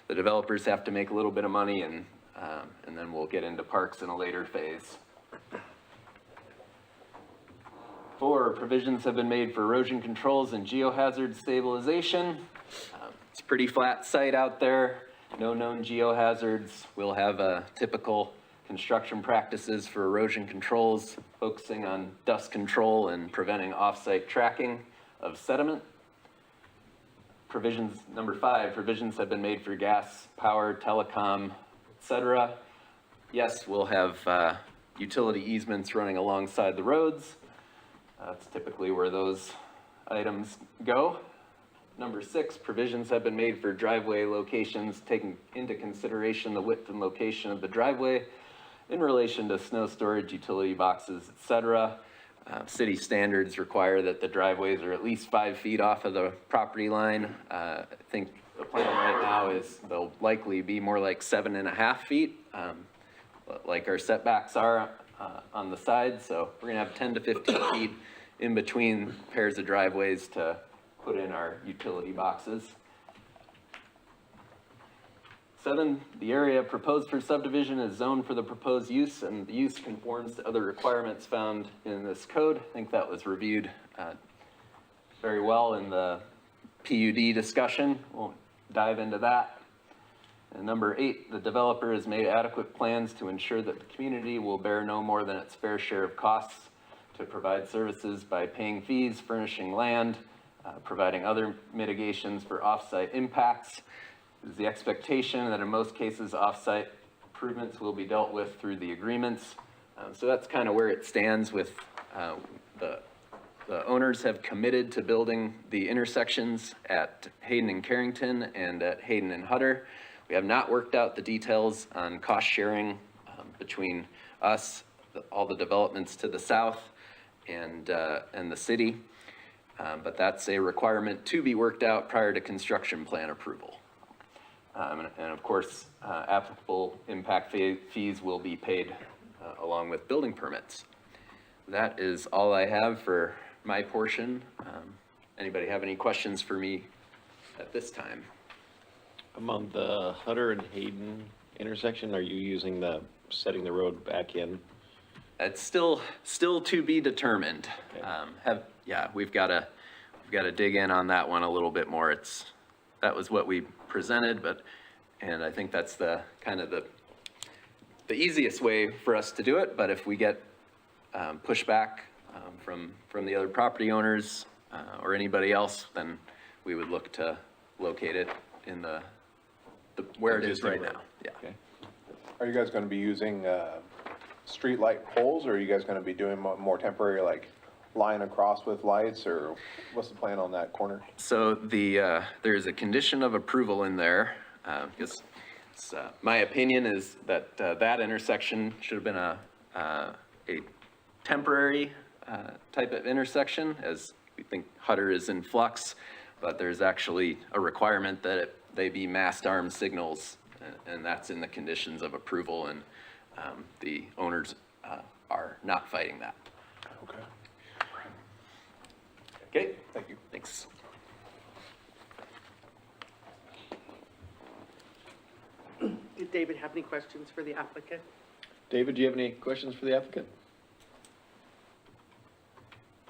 The developers have to make a little bit of money, and then we'll get into parks in a later phase. 4, provisions have been made for erosion controls and geohazard stabilization. It's a pretty flat site out there. No known geohazards. We'll have typical construction practices for erosion controls, focusing on dust control and preventing off-site tracking of sediment. Provisions, number 5, provisions have been made for gas, power, telecom, etc. Yes, we'll have utility easements running alongside the roads. That's typically where those items go. Number 6, provisions have been made for driveway locations, taking into consideration the width and location of the driveway in relation to snow storage, utility boxes, etc. City standards require that the driveways are at least 5 feet off of the property line. I think the plan right now is they'll likely be more like 7.5 feet, like our setbacks are on the side. So we're gonna have 10 to 15 feet in between pairs of driveways to put in our utility boxes. 7, the area proposed for subdivision is zoned for the proposed use, and the use conforms to other requirements found in this code. I think that was reviewed very well in the PUD discussion. Won't dive into that. And number 8, the developer has made adequate plans to ensure that the community will bear no more than its fair share of costs to provide services by paying fees, furnishing land, providing other mitigations for off-site impacts. It is the expectation that in most cases, off-site improvements will be dealt with through the agreements. So that's kind of where it stands with the owners have committed to building the intersections at Hayden and Carrington and at Hayden and Hutter. We have not worked out the details on cost sharing between us, all the developments to the south, and the city. But that's a requirement to be worked out prior to construction plan approval. And of course, applicable impact fees will be paid along with building permits. That is all I have for my portion. Anybody have any questions for me at this time? On the Hutter and Hayden intersection, are you using setting the road back in? It's still to be determined. Okay. We've got to dig in on that one a little bit more. That was what we presented, and I think that's the kind of the easiest way for us to do it. But if we get pushback from the other property owners or anybody else, then we would look to locate it in the where it is right now. Yeah. Okay. Are you guys gonna be using street light poles, or are you guys gonna be doing more temporary, like line across with lights, or what's the plan on that corner? So there's a condition of approval in there, because my opinion is that that intersection should have been a temporary type of intersection, as we think Hutter is in flux, but there's actually a requirement that they be mast arm signals, and that's in the conditions of approval, and the owners are not fighting that. Okay. Okay? Thank you. Thanks. Did David have any questions for the applicant? David, do you have any questions for the applicant?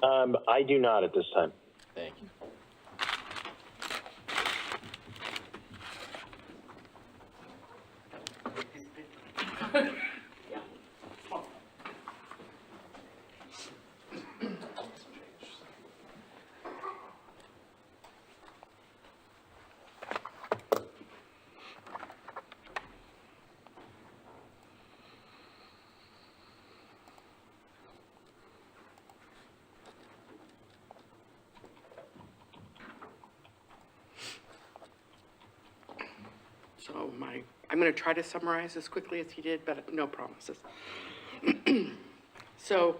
I do not at this time. Thank you. So I'm going to try to summarize as quickly as he did, but no promises. So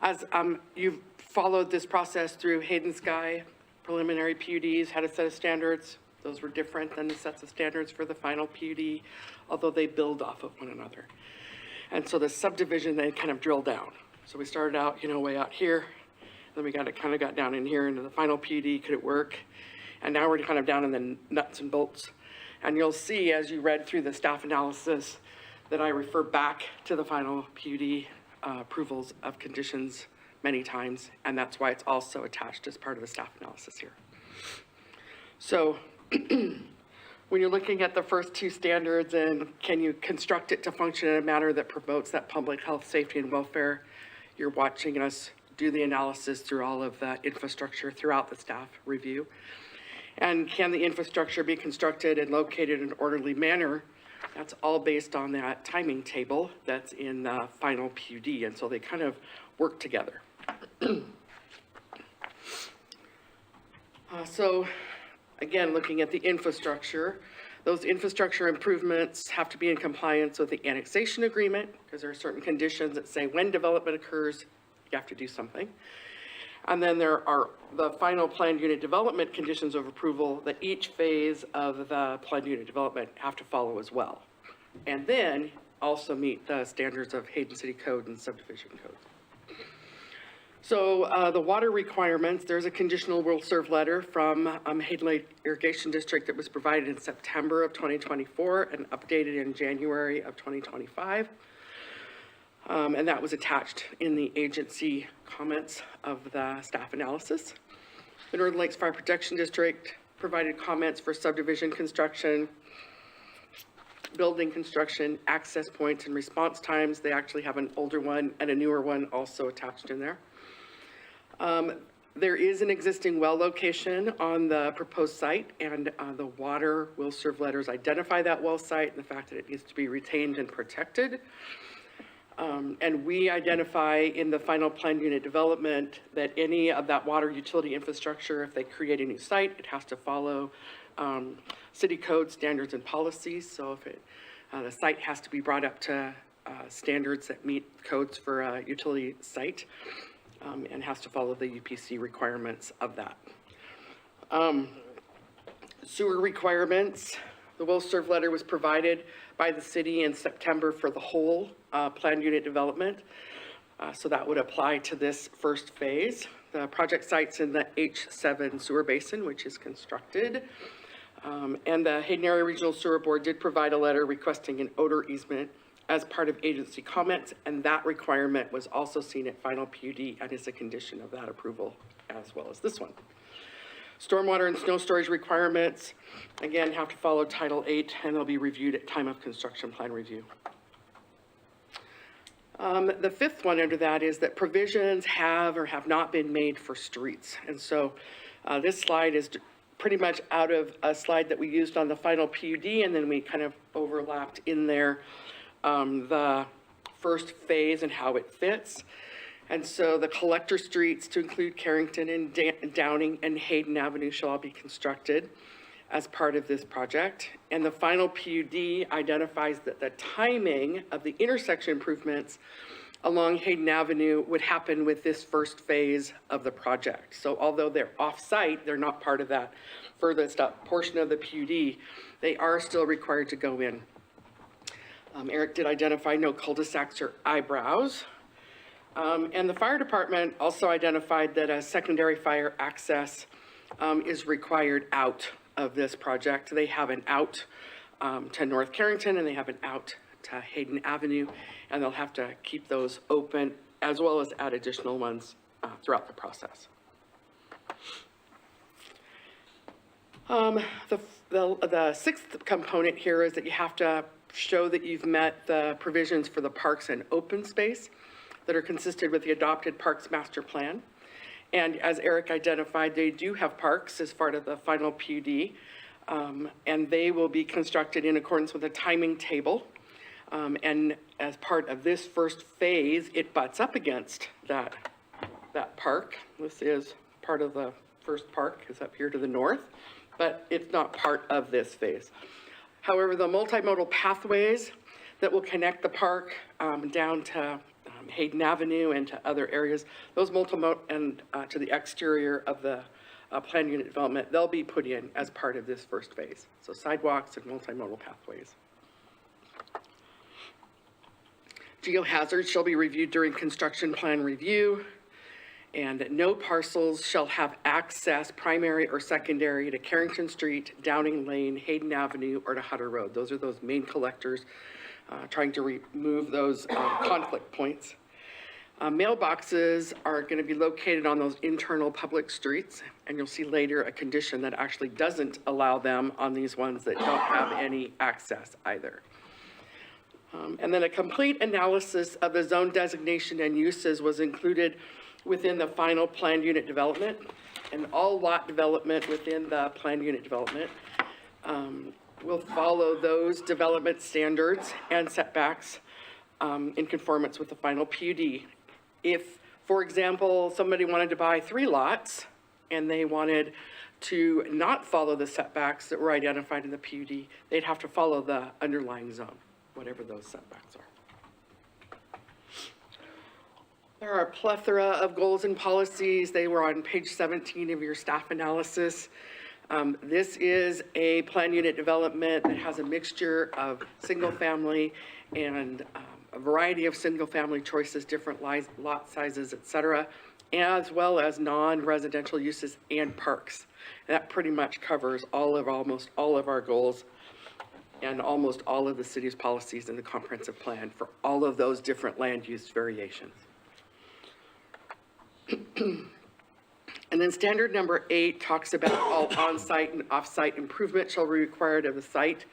as you've followed this process through Hayden Sky, preliminary PUDs had a set of standards. Those were different than the sets of standards for the final PUD, although they build off of one another. And so the subdivision then kind of drilled down. So we started out, way out here, then we kind of got down in here into the final PUD, could it work? And now we're kind of down in the nuts and bolts. And you'll see as you read through the staff analysis that I refer back to the final PUD approvals of conditions many times, and that's why it's also attached as part of the staff analysis here. So when you're looking at the first two standards and can you construct it to function in a manner that promotes that public health, safety, and welfare, you're watching us do the analysis through all of the infrastructure throughout the staff review. And can the infrastructure be constructed and located in an orderly manner? That's all based on that timing table that's in the final PUD, and so they kind of work together. So again, looking at the infrastructure, those infrastructure improvements have to be in compliance with the annexation agreement, because there are certain conditions that say when development occurs, you have to do something. And then there are the final planned unit development conditions of approval that each phase of the planned unit development have to follow as well. And then also meet the standards of Hayden City Code and subdivision code. So the water requirements, there's a conditional will serve letter from Hayden Lake Irrigation District that was provided in September of 2024 and updated in January of 2025. And that was attached in the agency comments of the staff analysis. The Northern Lakes Fire Protection District provided comments for subdivision construction, building construction, access points, and response times. They actually have an older one and a newer one also attached in there. There is an existing well location on the proposed site, and the water will serve letters identify that well site and the fact that it needs to be retained and protected. And we identify in the final planned unit development that any of that water utility infrastructure, if they create a new site, it has to follow city code standards and policies. So if the site has to be brought up to standards that meet codes for a utility site, and has to follow the UPC requirements of that. Sewer requirements. The will serve letter was provided by the city in September for the whole planned unit development. So that would apply to this first phase. The project site's in the H7 sewer basin, which is constructed. And the Hayden Area Regional Sewer Board did provide a letter requesting an odor easement as part of agency comments, and that requirement was also seen at final PUD and is a condition of that approval as well as this one. Stormwater and snow storage requirements, again, have to follow Title 8, and they'll be reviewed at time of construction plan review. The fifth one under that is that provisions have or have not been made for streets. And so this slide is pretty much out of a slide that we used on the final PUD, and then we kind of overlapped in there the first phase and how it fits. And so the collector streets, to include Carrington and Downing and Hayden Avenue, shall all be constructed as part of this project. And the final PUD identifies that the timing of the intersection improvements along Hayden Avenue would happen with this first phase of the project. So although they're off-site, they're not part of that furthest up portion of the PUD, they are still required to go in. Eric did identify no cul-de-sacs or eyebrows. And the fire department also identified that a secondary fire access is required out of this project. They have an out to North Carrington and they have an out to Hayden Avenue, and they'll have to keep those open as well as add additional ones throughout the process. The sixth component here is that you have to show that you've met the provisions for the parks and open space that are consistent with the adopted Parks Master Plan. And as Eric identified, they do have parks as part of the final PUD, and they will be constructed in accordance with a timing table. And as part of this first phase, it butts up against that park. This is part of the first park, is up here to the north, but it's not part of this phase. However, the multimodal pathways that will connect the park down to Hayden Avenue and to other areas, those multimodal and to the exterior of the planned unit development, they'll be put in as part of this first phase. So sidewalks and multimodal pathways. Geohazards shall be reviewed during construction plan review, and no parcels shall have access, primary or secondary, to Carrington Street, Downing Lane, Hayden Avenue, or to Hutter Road. Those are those main collectors, trying to remove those conflict points. Mailboxes are going to be located on those internal public streets, and you'll see later a condition that actually doesn't allow them on these ones that don't have any access either. And then a complete analysis of the zone designation and uses was included within the final planned unit development, and all lot development within the planned unit development will follow those development standards and setbacks in conformance with the final PUD. If, for example, somebody wanted to buy 3 lots and they wanted to not follow the setbacks that were identified in the PUD, they'd have to follow the underlying zone, whatever those setbacks are. There are a plethora of goals and policies. They were on page 17 of your staff analysis. This is a planned unit development that has a mixture of single family and a variety of single family choices, different lot sizes, et cetera, as well as non-residential uses and parks. That pretty much covers almost all of our goals and almost all of the city's policies in the comprehensive plan for all of those different land use variations. And then standard number 8 talks about all on-site and off-site improvement shall be required of the site,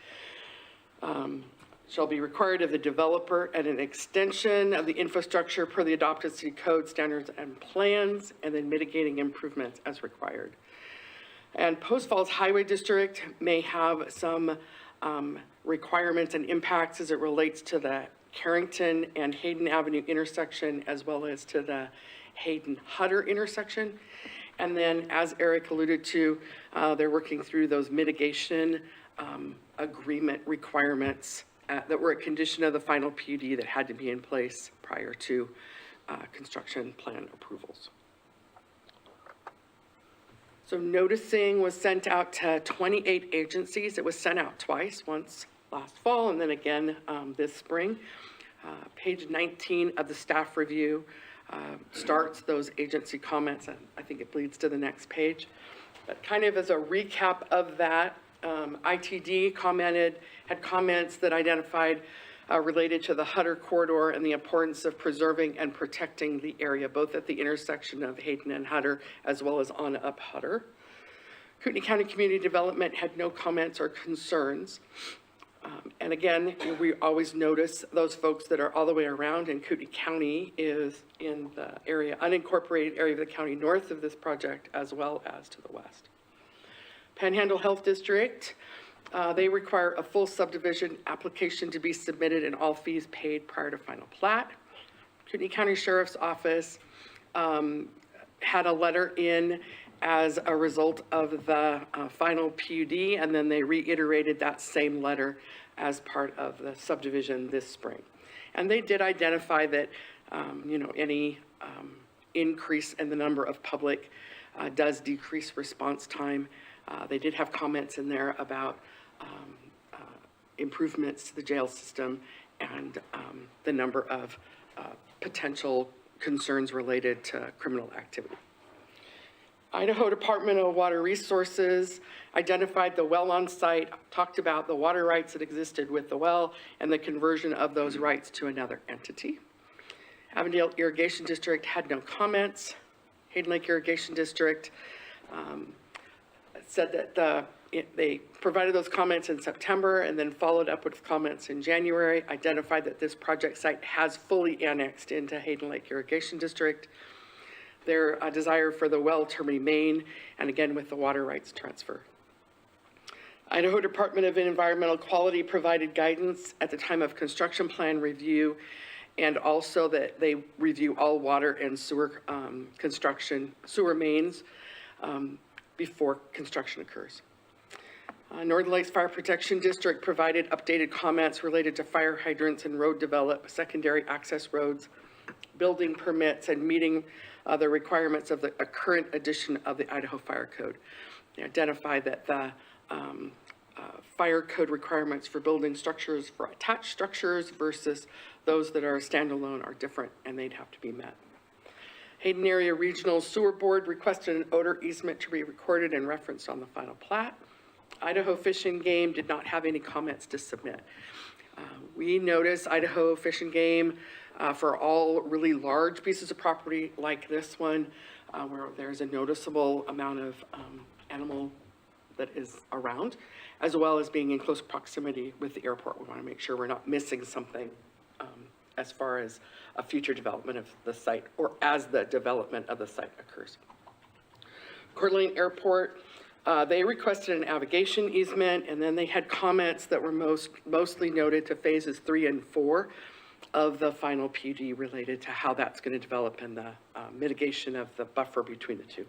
shall be required of the developer, and an extension of the infrastructure per the adopted city code standards and plans, and then mitigating improvements as required. And Post Falls Highway District may have some requirements and impacts as it relates to the Carrington and Hayden Avenue intersection, as well as to the Hayden Hutter intersection. And then, as Eric alluded to, they're working through those mitigation agreement requirements that were a condition of the final PUD that had to be in place prior to construction plan approvals. So noticing was sent out to 28 agencies. It was sent out twice, once last fall and then again this spring. Page 19 of the staff review starts those agency comments, and I think it bleeds to the next page. But kind of as a recap of that, ITD had comments that identified related to the Hutter corridor and the importance of preserving and protecting the area, both at the intersection of Hayden and Hutter, as well as on up Hutter. Kootenai County Community Development had no comments or concerns. And again, we always notice those folks that are all the way around, and Kootenai County is in the area, unincorporated area of the county north of this project, as well as to the west. Panhandle Health District, they require a full subdivision application to be submitted and all fees paid prior to final plat. Kootenai County Sheriff's Office had a letter in as a result of the final PUD, and then they reiterated that same letter as part of the subdivision this spring. And they did identify that, any increase in the number of public does decrease response time. They did have comments in there about improvements to the jail system and the number of potential concerns related to criminal activity. Idaho Department of Water Resources identified the well on site, talked about the water rights that existed with the well and the conversion of those rights to another entity. Avondale Irrigation District had no comments. Hayden Lake Irrigation District said that they provided those comments in September and then followed up with comments in January, identified that this project site has fully annexed into Hayden Lake Irrigation District. Their desire for the well to remain, and again with the water rights transfer. Idaho Department of Environmental Quality provided guidance at the time of construction plan review, and also that they review all water and sewer sewer mains before construction occurs. Northern Lakes Fire Protection District provided updated comments related to fire hydrants and road development, secondary access roads, building permits, and meeting the requirements of the current edition of the Idaho Fire Code. They identified that the fire code requirements for building structures for attached structures versus those that are standalone are different, and they'd have to be met. Hayden Area Regional Sewer Board requested an odor easement to be recorded and referenced on the final plat. Idaho Fish and Game did not have any comments to submit. We noticed Idaho Fish and Game for all really large pieces of property like this one, where there's a noticeable amount of animal that is around, as well as being in close proximity with the airport. We want to make sure we're not missing something as far as a future development of the site or as the development of the site occurs. Coeur d'Alene Airport, they requested an navigation easement, and then they had comments that were mostly noted to phases 3 and 4 of the final PUD related to how that's going to develop and the mitigation of the buffer between the two.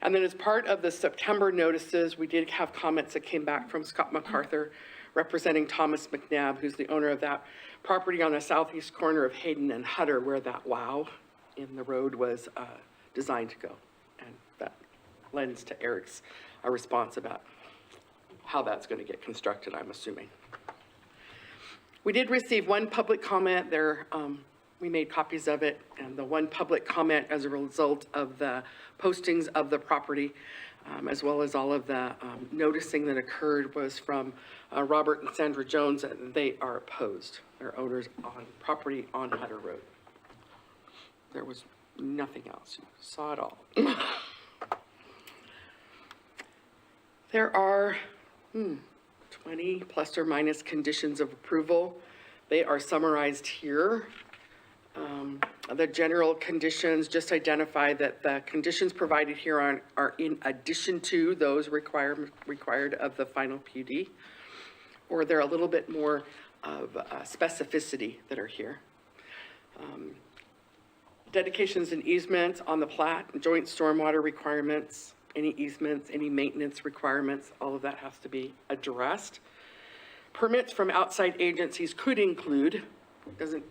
And then as part of the September notices, we did have comments that came back from Scott MacArthur representing Thomas McNabb, who's the owner of that property on the southeast corner of Hayden and Hutter, where that wow in the road was designed to go. And that lends to Eric's response about how that's going to get constructed, I'm assuming. We did receive one public comment there. We made copies of it, and the one public comment as a result of the postings of the property, as well as all of the noticing that occurred, was from Robert and Sandra Jones, and they are opposed. They're owners on property on Hutter Road. There was nothing else. You saw it all. There are 20 plus or minus conditions of approval. They are summarized here. The general conditions just identify that the conditions provided here are in addition to those required of the final PUD, or they're a little bit more of specificity that are here. Dedications and easements on the plat, joint stormwater requirements, any easements, any maintenance requirements, all of that has to be addressed. Permits from outside agencies could include,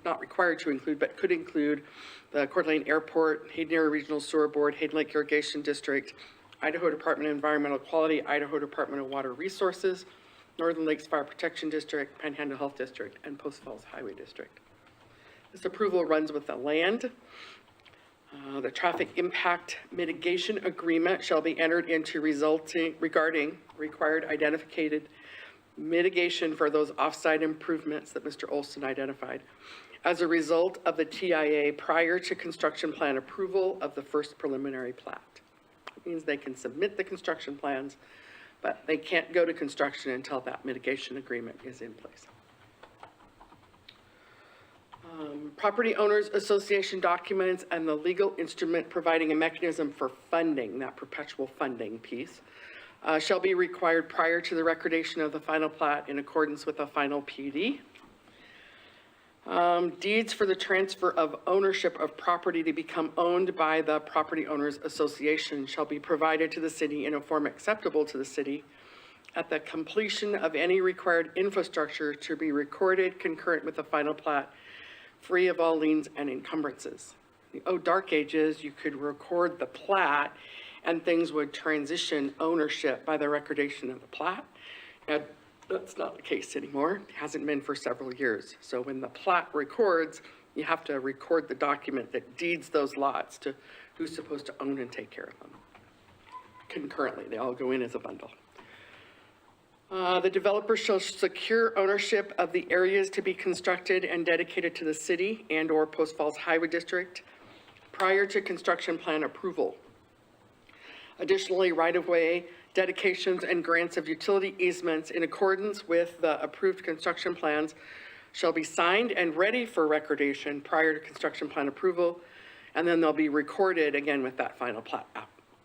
not required to include, but could include the Coeur d'Alene Airport, Hayden Area Regional Sewer Board, Hayden Lake Irrigation District, Idaho Department of Environmental Quality, Idaho Department of Water Resources, Northern Lakes Fire Protection District, Panhandle Health District, and Post Falls Highway District. This approval runs with the land. The traffic impact mitigation agreement shall be entered into regarding required identified mitigation for those offsite improvements that Mr. Olson identified as a result of the TIA prior to construction plan approval of the first preliminary plat. It means they can submit the construction plans, but they can't go to construction until that mitigation agreement is in place. Property Owners Association documents and the legal instrument providing a mechanism for funding, that perpetual funding piece, shall be required prior to the recordation of the final plat in accordance with the final PUD. Deeds for the transfer of ownership of property to become owned by the Property Owners Association shall be provided to the city in a form acceptable to the city at the completion of any required infrastructure to be recorded concurrent with the final plat, free of all liens and encumbrances. The dark ages, you could record the plat and things would transition ownership by the recordation of the plat. And that's not the case anymore. It hasn't been for several years. So when the plat records, you have to record the document that deeds those lots to who's supposed to own and take care of them. Concurrently, they all go in as a bundle. The developer shall secure ownership of the areas to be constructed and dedicated to the city and/or Post Falls Highway District prior to construction plan approval. Additionally, right-of-way dedications and grants of utility easements in accordance with the approved construction plans shall be signed and ready for recordation prior to construction plan approval, and then they'll be recorded again with that final plat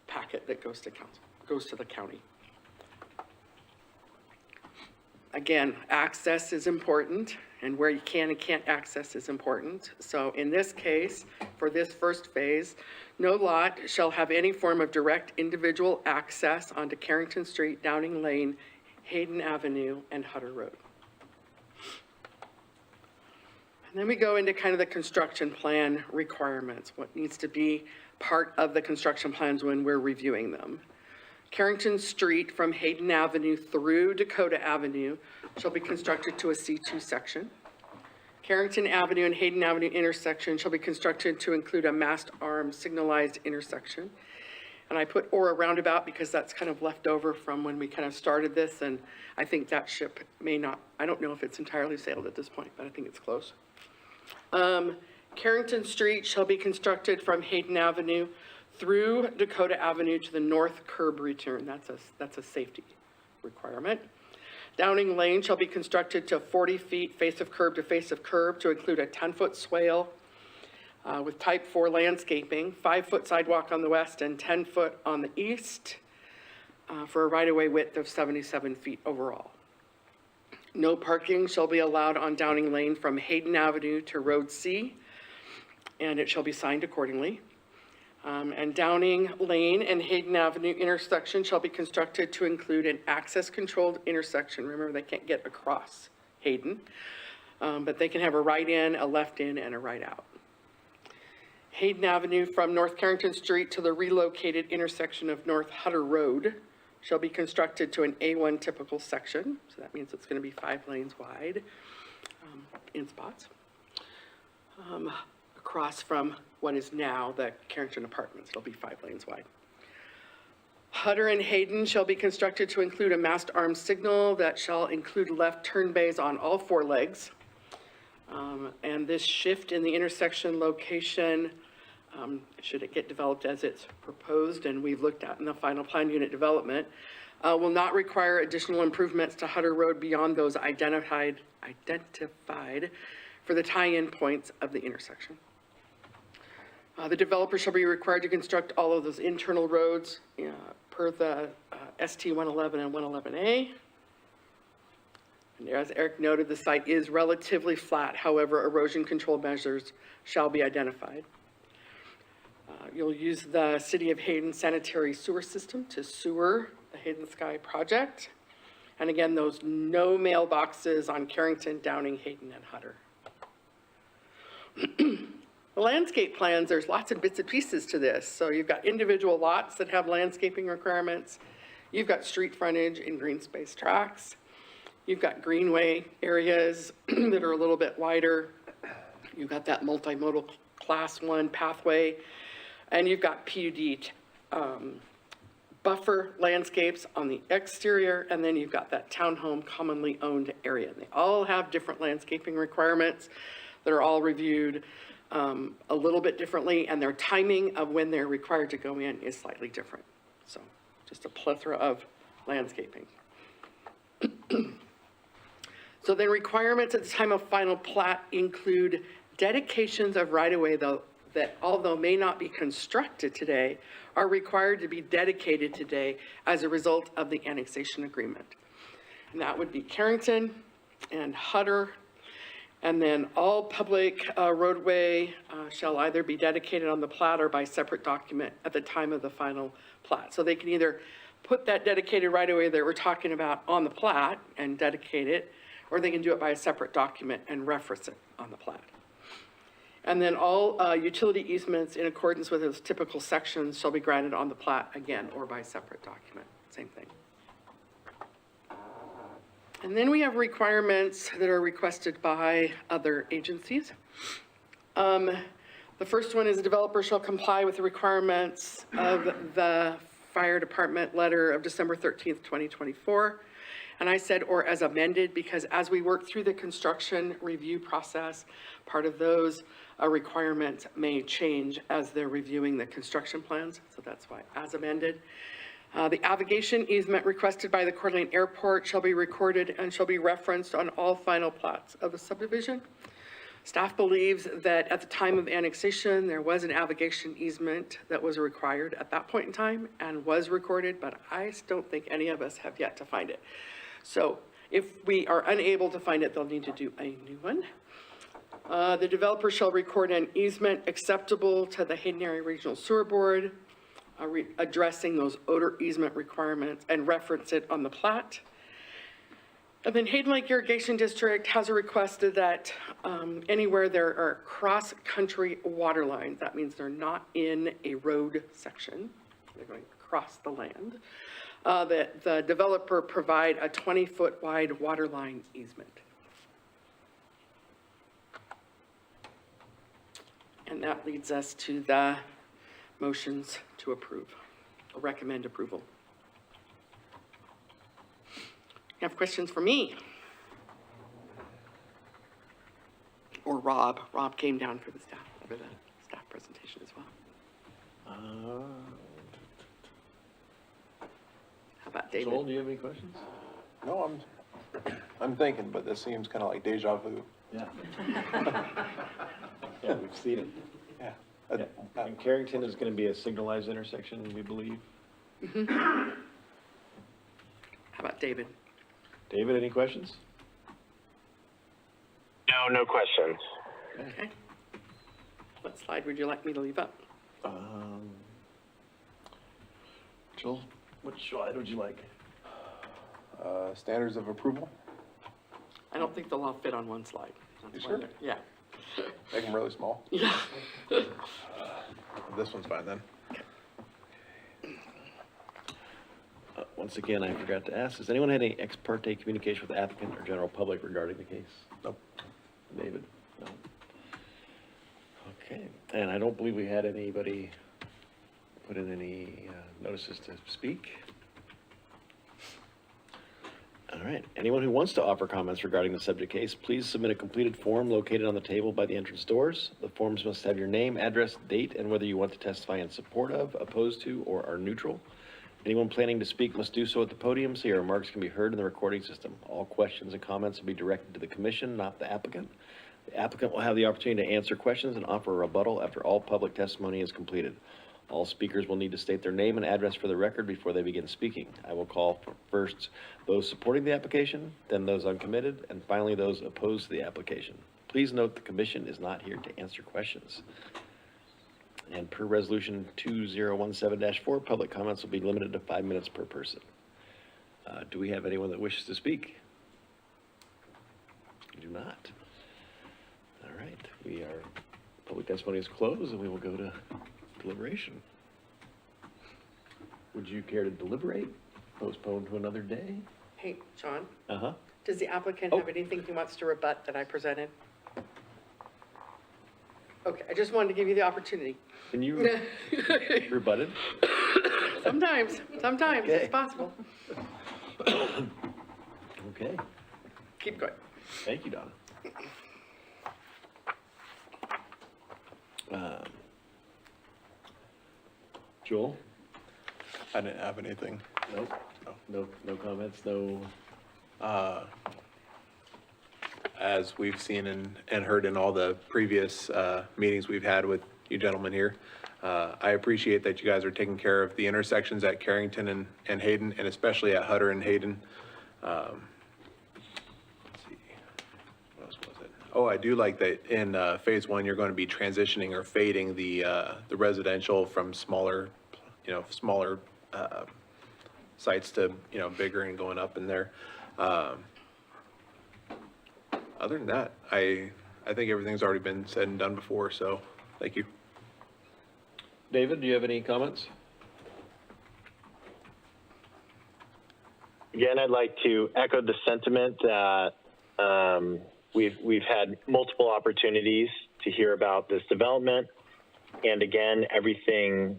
packet that goes to the county. Again, access is important, and where you can and can't access is important. So in this case, for this first phase, no lot shall have any form of direct individual access onto Carrington Street, Downing Lane, Hayden Avenue, and Hutter Road. And then we go into kind of the construction plan requirements, what needs to be part of the construction plans when we're reviewing them. Carrington Street from Hayden Avenue through Dakota Avenue shall be constructed to a C2 section. Carrington Avenue and Hayden Avenue intersection shall be constructed to include a mast arm signalized intersection. And I put or a roundabout because that's kind of left over from when we kind of started this, and I think that ship may not, I don't know if it's entirely sailed at this point, but I think it's close. Carrington Street shall be constructed from Hayden Avenue through Dakota Avenue to the north curb return. That's a safety requirement. Downing Lane shall be constructed to 40 feet face of curb to include a 10-foot swale with type 4 landscaping, 5-foot sidewalk on the west and 10-foot on the east for a right-of-way width of 77 feet overall. No parking shall be allowed on Downing Lane from Hayden Avenue to Road C, and it shall be signed accordingly. And Downing Lane and Hayden Avenue intersection shall be constructed to include an access-controlled intersection. Remember, they can't get across Hayden, but they can have a right in, a left in, and a right out. Hayden Avenue from North Carrington Street to the relocated intersection of North Hutter Road shall be constructed to an A1 typical section. So that means it's going to be 5 lanes wide in spots. Across from what is now the Carrington Apartments. It'll be 5 lanes wide. Hutter and Hayden shall be constructed to include a mast arm signal that shall include left turn bays on all 4 legs. And this shift in the intersection location, should it get developed as it's proposed and we've looked at in the final plan unit development, will not require additional improvements to Hutter Road beyond those identified for the tie-in points of the intersection. The developer shall be required to construct all of those internal roads per the ST 111 and 111A. And as Eric noted, the site is relatively flat. However, erosion control measures shall be identified. You'll use the City of Hayden sanitary sewer system to sewer the Hayden Sky project. And again, those no mailboxes on Carrington, Downing, Hayden, and Hutter. The landscape plans, there's lots of bits and pieces to this. So you've got individual lots that have landscaping requirements. You've got street frontage and green space tracks. You've got greenway areas that are a little bit wider. You've got that multimodal class 1 pathway. And you've got PUD buffer landscapes on the exterior. And then you've got that townhome commonly owned area. And they all have different landscaping requirements that are all reviewed a little bit differently, and their timing of when they're required to go in is slightly different. So just a plethora of landscaping. So the requirements at the time of final plat include dedications of right-of-way that although may not be constructed today, are required to be dedicated today as a result of the annexation agreement. And that would be Carrington and Hutter And then all public roadway shall either be dedicated on the plat or by separate document at the time of the final plat. So they can either put that dedicated right-of-way that we're talking about on the plat and dedicate it, or they can do it by a separate document and reference it on the plat. And then all utility easements in accordance with those typical sections shall be granted on the plat again, or by separate document, same thing. And then we have requirements that are requested by other agencies. The first one is the developer shall comply with the requirements of the fire department letter of December 13th, 2024. And I said, or as amended, because as we work through the construction review process, part of those requirements may change as they're reviewing the construction plans. So that's why as amended. The navigation easement requested by the Coeur d'Alene Airport shall be recorded and shall be referenced on all final plats of the subdivision. Staff believes that at the time of annexation, there was an navigation easement that was required at that point in time and was recorded, but I don't think any of us have yet to find it. So if we are unable to find it, they'll need to do a new one. The developer shall record an easement acceptable to the Hayden Area Regional Sewer Board, addressing those odor easement requirements and reference it on the plat. And then Hayden Lake Irrigation District has requested that anywhere there are cross-country water lines, that means they're not in a road section, they're going across the land, that the developer provide a 20-foot wide water line easement. And that leads us to the motions to approve, or recommend approval. You have questions for me? Or Rob? Rob came down for the staff presentation as well. How about David? Joel, do you have any questions? No, I'm thinking, but this seems kind of like deja vu. Yeah. Yeah, we've seen it. Yeah. Yeah. And Carrington is gonna be a signalized intersection, we believe. How about David? David, any questions? No questions. Okay. What slide would you like me to leave up? Joel, which slide would you like? Standards of approval, I don't think they'll all fit on one slide. That's You why sure? Yeah. make them really small. Yeah. This one's fine then. Once again, I forgot to ask, has anyone had any ex parte communication with the applicant or general public regarding the case? Nope. David? No. Okay, and I don't believe we had anybody put in any notices to speak. All right, anyone who wants to offer comments regarding the subject case, please submit a completed form located on the table by the entrance doors. The forms must have your name, address, date, and whether you want to testify in support of, opposed to, or are neutral. Anyone planning to speak must do so at the podium so your remarks can be heard in the recording system. All questions and comments will be directed to the commission, not the applicant. The applicant will have the opportunity to answer questions and offer a rebuttal after all public testimony is completed. All speakers will need to state their name and address for the record before they begin speaking. I will call for first those supporting the application, then those uncommitted, and finally those opposed to the application. Please note the commission is not here to answer questions. And per resolution 2017-4, public comments will be limited to 5 minutes per person. Do we have anyone that wishes to speak? We do not. All right, public testimony is closed and we will go to deliberation. Would you care to deliberate? Postpone to another day? Hey, John, Uh-huh. does the applicant have anything he wants to rebut that I presented? Okay, I just wanted to give you the opportunity. Can you rebut it? Sometimes Okay. it's possible. Okay, Keep going. thank you, Donna. Joel? I didn't have anything. Nope. No comments, no. As we've seen and heard in all the previous meetings we've had with you gentlemen here, I appreciate that you guys are taking care of the intersections at Carrington and Hayden, and especially at Hutter and Hayden. Let's see, what else was it? Oh, I do like that in phase one, you're going to be transitioning or fading the residential from smaller, smaller sites to, bigger and going up in there. Other than that, I think everything's already been said and done before, so thank you. David, do you have any comments? Again, I'd like to echo the sentiment that we've had multiple opportunities to hear about this development, and again, everything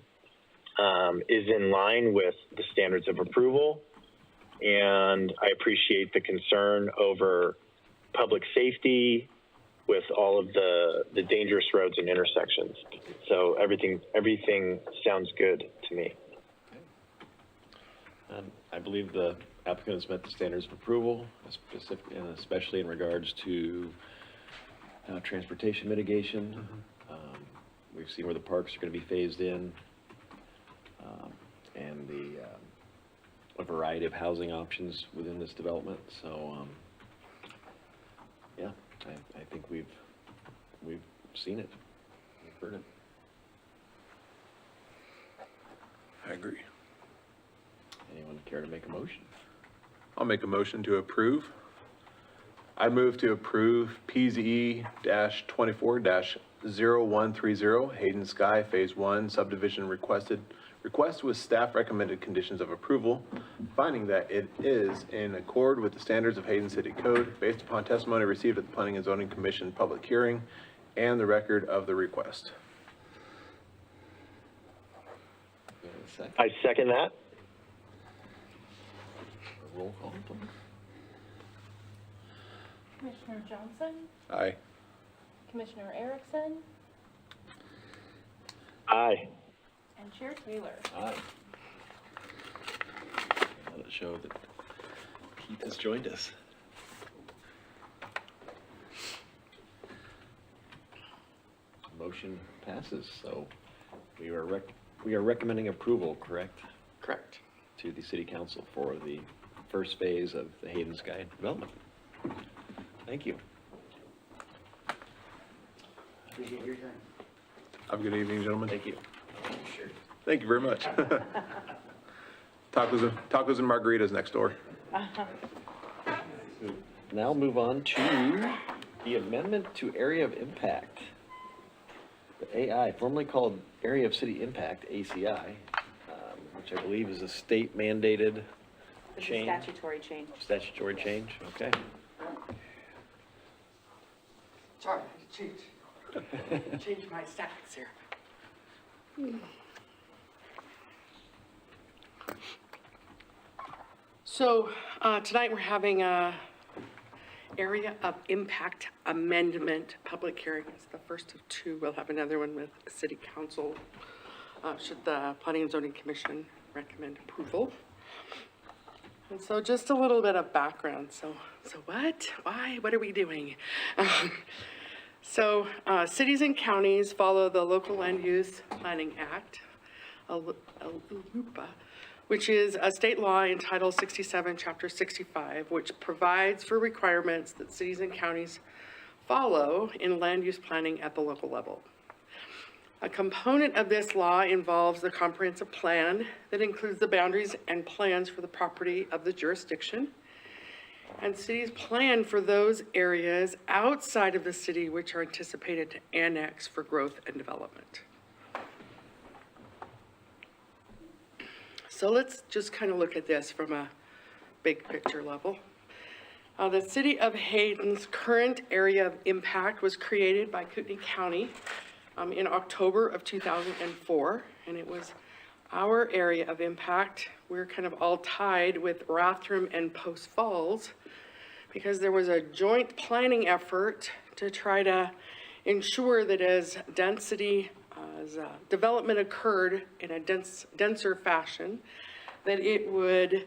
is in line with the standards of approval. And I appreciate the concern over public safety with all of the dangerous roads and intersections. So everything sounds good to me. I believe the applicant has met the standards of approval, and especially in regards to transportation mitigation. We've seen where the parks are going to be phased in, and a variety of housing options within this development. So, yeah, I think we've seen it, we've heard it. I agree. Anyone care to make a motion? I'll make a motion to approve. I move to approve PZE-24-0130 Hayden Sky Phase 1 subdivision request with staff recommended conditions of approval, finding that it is in accord with the standards of Hayden City Code based upon testimony received at the Planning and Zoning Commission public hearing and the record of the request. I second that. Roll call, please. Commissioner Johnson, Aye. Commissioner Erickson, Aye. and Chair Taylor. Aye. Let it show that Keith has joined us. Motion passes, so we are recommending approval, correct, Correct. to the city council for the first phase of the Hayden Sky development. Thank you. Appreciate your time. Have a good evening, gentlemen. Thank you. Sure. Thank you very much. Tacos and margaritas next door. Now move on to the amendment to area of impact. The AI, formerly called Area of City Impact, ACI, which I believe is a state mandated It's a change. statutory change. Statutory change, okay. Sorry, I had to change my stacks here. So tonight we're having a area of impact amendment public hearing. It's the first of two. We'll have another one with City Council, should the Planning and Zoning Commission recommend approval. And so just a little bit of background. So what? Why? What are we doing? Cities and counties follow the Local Land Use Planning Act, LUPA, which is a state law in Title 67, Chapter 65, which provides for requirements that cities and counties follow in land use planning at the local level. A component of this law involves the comprehensive plan that includes the boundaries and plans for the property of the jurisdiction. And cities plan for those areas outside of the city which are anticipated to annex for growth and development. So let's just kind of look at this from a big picture level. The city of Hayden's current area of impact was created by Kootenai County in October of 2004, and it was our area of impact. We're kind of all tied with Rathdrum and Post Falls because there was a joint planning effort to try to ensure that as development occurred in a denser fashion, that it would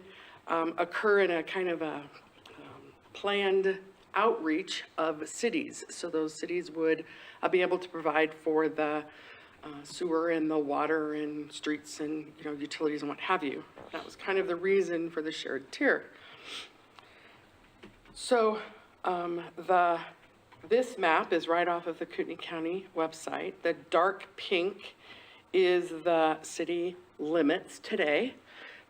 occur in a kind of a planned outreach of cities. So those cities would be able to provide for the sewer and the water and streets and utilities and what have you. That was kind of the reason for the shared tier. So the This map is right off of the Kootenai County website. The dark pink is the city limits today.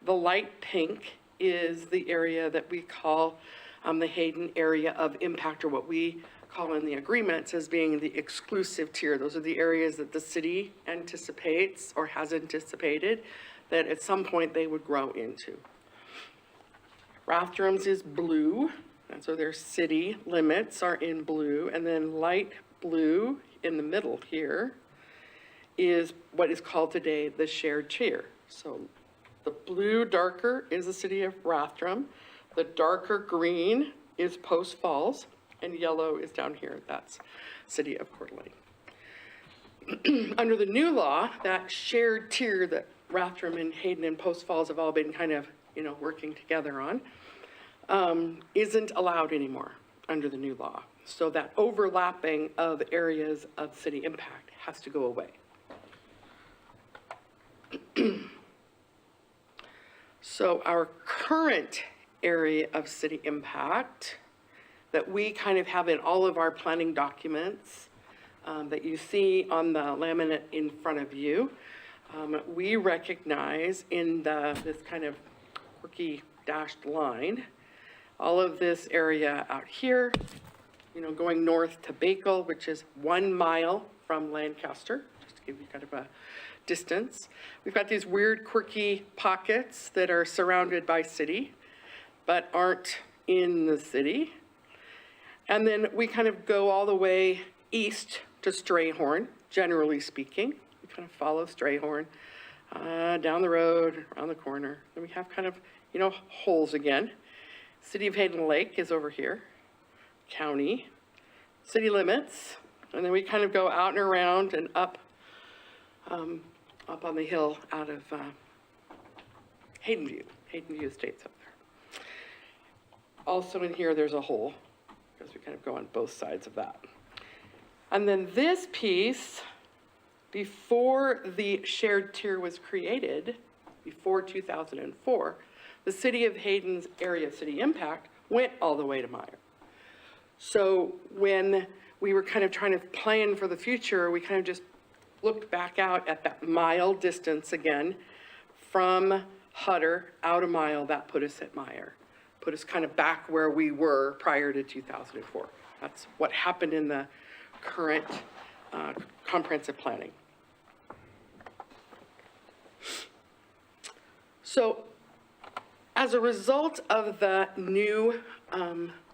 The light pink is the area that we call the Hayden area of impact, or what we call in the agreements as being the exclusive tier. Those are the areas that the city anticipates or has anticipated that at some point they would grow into. Rathdrum's is blue, and so their city limits are in blue, and then light blue in the middle here is what is called today the shared tier. So the blue darker is the city of Rathdrum, the darker green is Post Falls, and yellow is down here, that's city of Coeur d'Alene. Under the new law, that shared tier that Rathdrum and Hayden and Post Falls have all been kind of, working together on, isn't allowed anymore under the new law. So that overlapping of areas of city impact has to go away. So our current area of city impact that we kind of have in all of our planning documents that you see on the laminate in front of you, we recognize in this kind of quirky dashed line, all of this area out here, going north to Bakel, which is 1 mile from Lancaster, just to give you kind of a distance. We've got these weird quirky pockets that are surrounded by city, but aren't in the city. And then we kind of go all the way east to Strayhorn, generally speaking. We kind of follow Strayhorn down the road, around the corner. Then we have kind of, holes again. City of Hayden Lake is over here, county, city limits, and then we kind of go out and around and up on the hill out of Hayden View Estates up there. Also in here, there's a hole, because we kind of go on both sides of that. And then this piece, before the shared tier was created, before 2004, the city of Hayden's area of city impact went all the way to Meyer. So when we were kind of trying to plan for the future, we kind of just looked back out at that mile distance again from Hutter out a mile. That put us at Meyer, put us kind of back where we were prior to 2004. That's what happened in the current comprehensive planning. So as a result of the new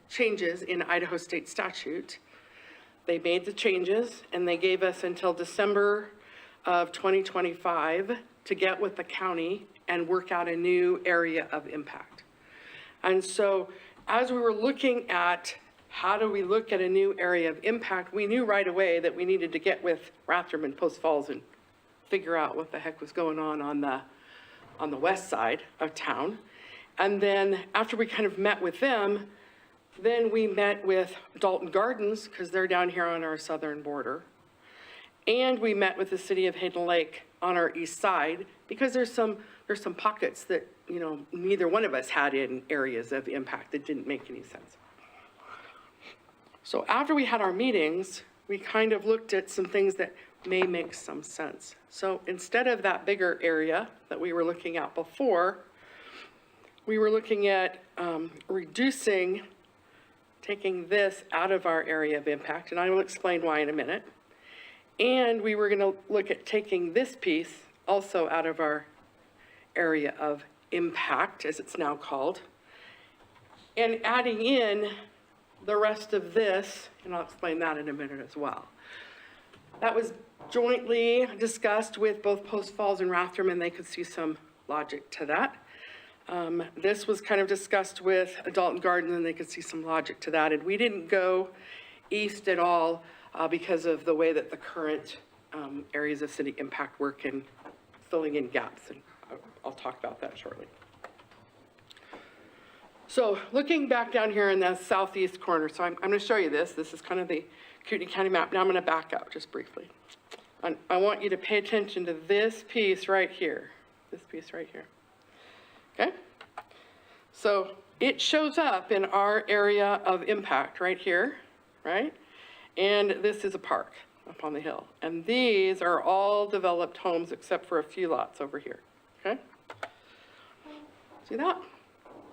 changes in Idaho state statute, they made the changes and they gave us until December of 2025 to get with the county and work out a new area of impact. And so as we were looking at how do we look at a new area of impact, we knew right away that we needed to get with Rathdrum and Post Falls and figure out what the heck was going on the west side of town. And then after we kind of met with them, then we met with Dalton Gardens, because they're down here on our southern border. And we met with the city of Hayden Lake on our east side, because there's some pockets that, neither one of us had in areas of impact that didn't make any sense. So after we had our meetings, we kind of looked at some things that may make some sense. So instead of that bigger area that we were looking at before, we were looking at taking this out of our area of impact, and I will explain why in a minute. And we were gonna look at taking this piece also out of our area of impact, as it's now called, and adding in the rest of this, and I'll explain that in a minute as well. That was jointly discussed with both Post Falls and Rathdrum, and they could see some logic to that. This was kind of discussed with Dalton Garden, and they could see some logic to that. And we didn't go east at all because of the way that the current areas of city impact work and filling in gaps. And I'll talk about that shortly. So looking back down here in the southeast corner, so I'm going to show you this. This is kind of the Kootenai County map. Now I'm going to back up just briefly. And I want you to pay attention to this piece right here. This piece right here. Okay? So it shows up in our area of impact right here, right? And this is a park up on the hill. And these are all developed homes except for a few lots over here, okay? See that?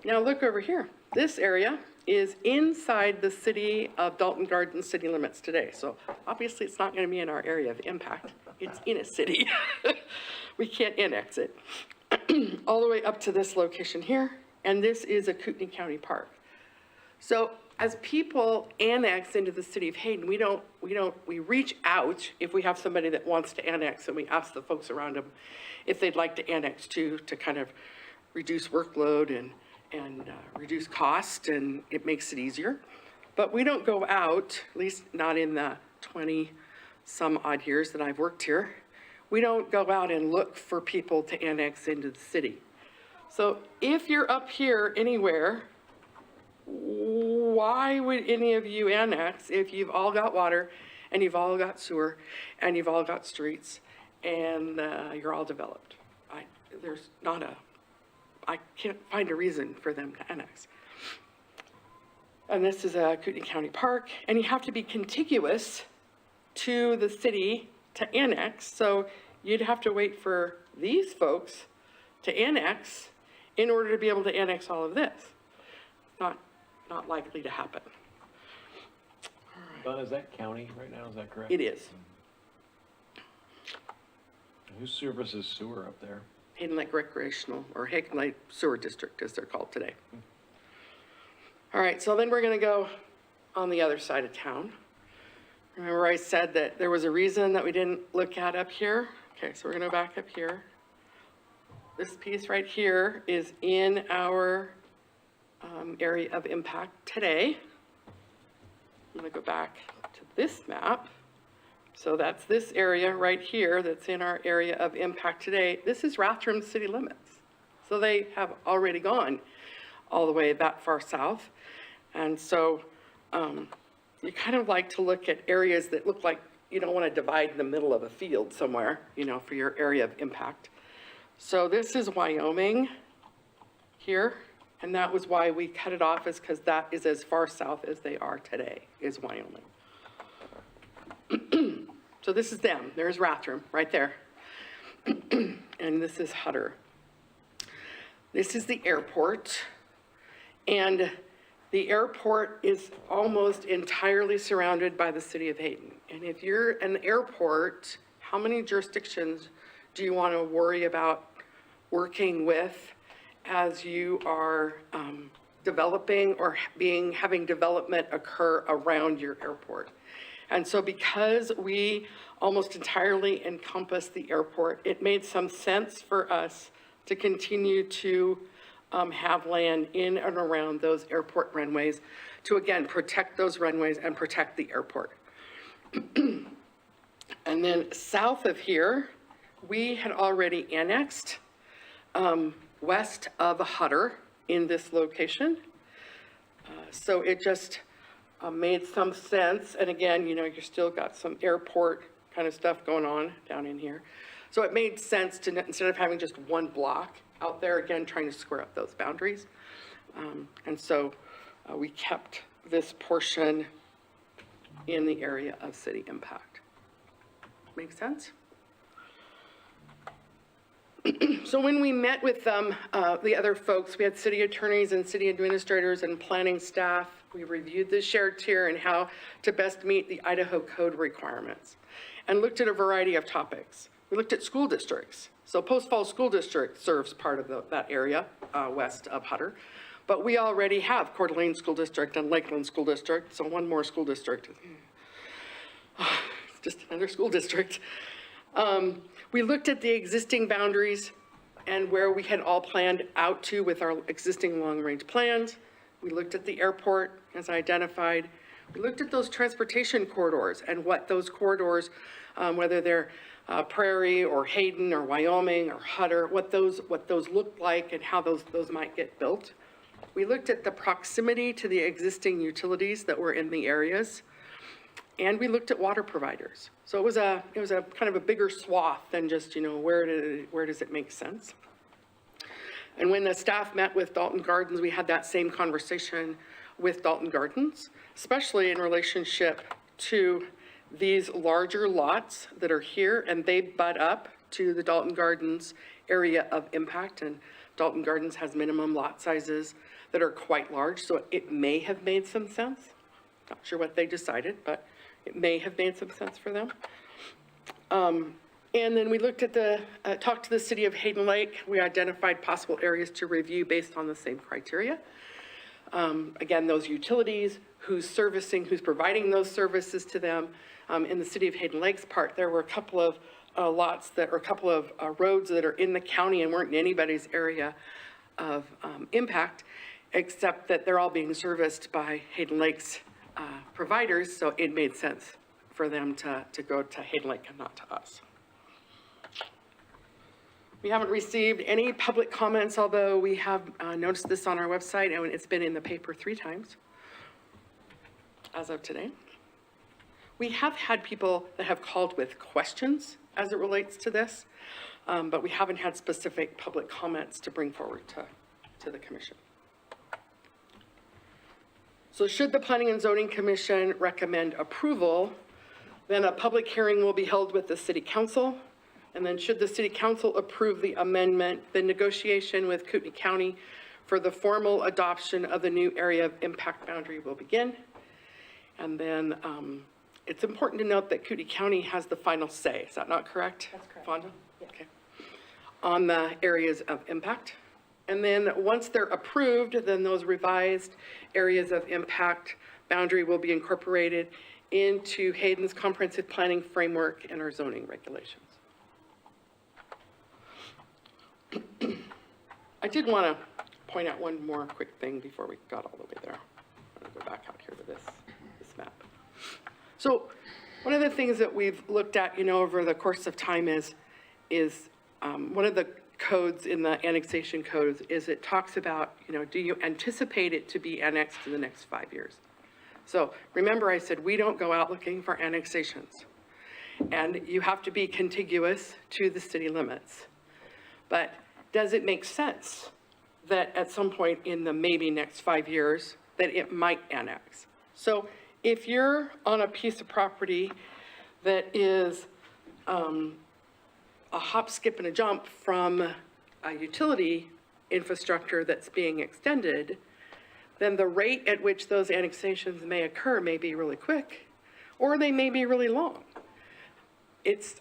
Now look over here. This area is inside the city of Dalton Gardens city limits today. So obviously it's not going to be in our area of impact. It's in a city. We can't annex it. All the way up to this location here. And this is a Kootenai County park. So as people annex into the city of Hayden, we reach out if we have somebody that wants to annex, and we ask the folks around them if they'd like to annex too, to kind of reduce workload and reduce cost, and it makes it easier. But we don't go out, at least not in the 20 some odd years that I've worked here, we don't go out and look for people to annex into the city. So if you're up here anywhere, why would any of you annex if you've all got water and you've all got sewer and you've all got streets and you're all developed? I can't find a reason for them to annex. And this is a Kootenai County park, and you have to be contiguous to the city to annex. So you'd have to wait for these folks to annex in order to be able to annex all of this. Not likely to happen. Don, is that county right now, is that correct? It is. Who services sewer up there? Hayden Lake Recreational, or Hayden Lake Sewer District, as they're called today. All right, so then we're gonna go on the other side of town. Remember I said that there was a reason that we didn't look at up here? Okay, so we're gonna back up here. This piece right here is in our area of impact today. I'm gonna go back to this map. So that's this area right here that's in our area of impact today. This is Rathdrum city limits. So they have already gone all the way that far south. And so you kind of like to look at areas that look like you don't want to divide in the middle of a field somewhere, you know, for your area of impact. So this is Wyoming here. And that was why we cut it off, is because that is as far south as they are today, is Wyoming. So this is them. There's Rathdrum right there. And this is Hutter. This is the airport. And the airport is almost entirely surrounded by the city of Hayden. And if you're an airport, how many jurisdictions do you want to worry about working with as you are developing or having development occur around your airport? And so because we almost entirely encompass the airport, it made some sense for us to continue to have land in and around those airport runways to, again, protect those runways and protect the airport. And then south of here, we had already annexed west of Hutter in this location. So it just made some sense. And again, you know, you're still got some airport kind of stuff going on down in here. So it made sense to, instead of having just one block out there, again, trying to square up those boundaries. And so we kept this portion in the area of city impact. Make sense? So when we met with them, the other folks, we had city attorneys and city administrators and planning staff. We reviewed the shared tier and how to best meet the Idaho code requirements and looked at a variety of topics. We looked at school districts. So Post Falls School District serves part of that area west of Hutter, but we already have Coeur d'Alene School District and Lakeland School District, so one more school district. Just another school district. We looked at the existing boundaries and where we had all planned out to with our existing long-range plans. We looked at the airport as identified. We looked at those transportation corridors and what those corridors, whether they're Prairie or Hayden or Wyoming or Hutter, what those look like and how those might get built. We looked at the proximity to the existing utilities that were in the areas. And we looked at water providers. So it was a kind of a bigger swath than just, you know, where does it make sense? And when the staff met with Dalton Gardens, we had that same conversation with Dalton Gardens, especially in relationship to these larger lots that are here, and they butt up to the Dalton Gardens area of impact, and Dalton Gardens has minimum lot sizes that are quite large, so it may have made some sense. Not sure what they decided, but it may have made some sense for them. And then we looked at talked to the city of Hayden Lake. We identified possible areas to review based on the same criteria. Again, those utilities, who's providing those services to them. In the city of Hayden Lake's part, there were a couple of lots or a couple of roads that are in the county and weren't in anybody's area of impact, except that they're all being serviced by Hayden Lake's providers, so it made sense for them to go to Hayden Lake and not to us. We haven't received any public comments, although we have noticed this on our website, and it's been in the paper 3 times as of today. We have had people that have called with questions as it relates to this, but we haven't had specific public comments to bring forward to the commission. So should the Planning and Zoning Commission recommend approval, then a public hearing will be held with the City Council. And then should the City Council approve the amendment, the negotiation with Kootenai County for the formal adoption of the new area of impact boundary will begin. And then it's important to note that Kootenai County has the final say. Is that not correct? That's correct. Fonda? Yeah. Okay. On the areas of impact. And then once they're approved, then those revised areas of impact boundary will be incorporated into Hayden's comprehensive planning framework and our zoning regulations. I did want to point out one more quick thing before we got all the way there. I'm going to go back out here to this map. So one of the things that we've looked at, over the course of time is one of the codes in the annexation codes is it talks about, do you anticipate it to be annexed in the next 5 years? So remember I said we don't go out looking for annexations, and you have to be contiguous to the city limits. But does it make sense that at some point in the maybe next 5 years that it might annex? So if you're on a piece of property that is a hop, skip, and a jump from a utility infrastructure that's being extended, then the rate at which those annexations may occur may be really quick, or they may be really long.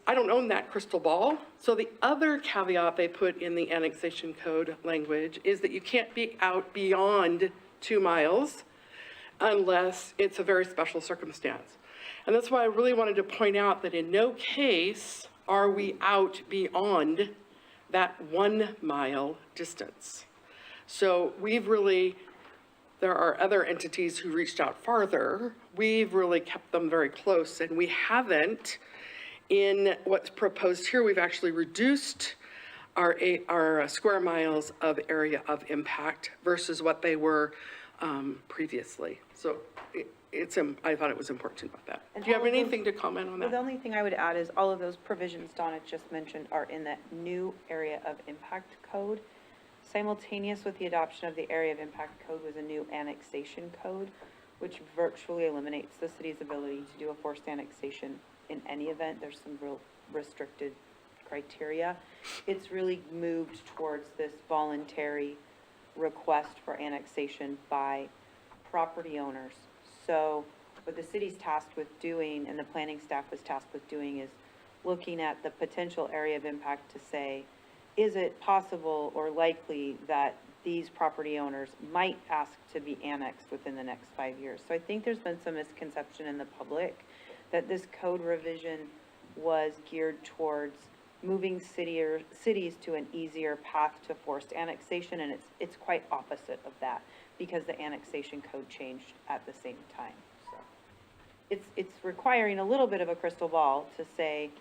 I don't own that crystal ball. So the other caveat they put in the annexation code language is that you can't be out beyond 2 miles unless it's a very special circumstance. And that's why I really wanted to point out that in no case are we out beyond that 1 mile distance. So there are other entities who reached out farther. We've really kept them very close, and we haven't. In what's proposed here, we've actually reduced our square miles of area of impact versus what they were previously. So I thought it was important to note that. Do you have anything to comment on that? The only thing I would add is all of those provisions Donna just mentioned are in that new area of impact code. Simultaneous with the adoption of the area of impact code was a new annexation code, which virtually eliminates the city's ability to do a forced annexation in any event. There's some real restricted criteria. It's really moved towards this voluntary request for annexation by property owners. So what the city's tasked with doing and the planning staff was tasked with doing is looking at the potential area of impact to say, is it possible or likely that these property owners might ask to be annexed within the next 5 years? So I think there's been some misconception in the public that this code revision was geared towards moving cities to an easier path to forced annexation, and it's quite opposite of that because the annexation code changed at the same time. So it's requiring a little bit of a crystal ball to say,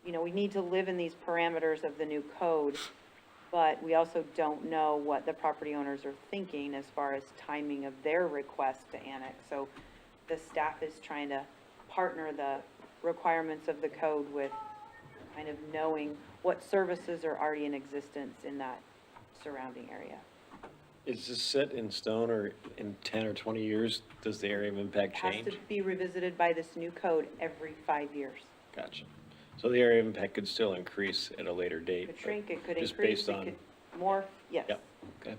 we need to live in these parameters of the new code, but we also don't know what the property owners are thinking as far as timing of their request to annex. So the staff is trying to partner the requirements of the code with kind of knowing what services are already in existence in that surrounding area. Is this set in stone, or in 10 or 20 years, does the area of impact It has change? to be revisited by this new code every 5 years. Gotcha. So the area of impact could still increase at a later date? It could shrink, it could just increase, based it on- could morph, yes. Yep, okay.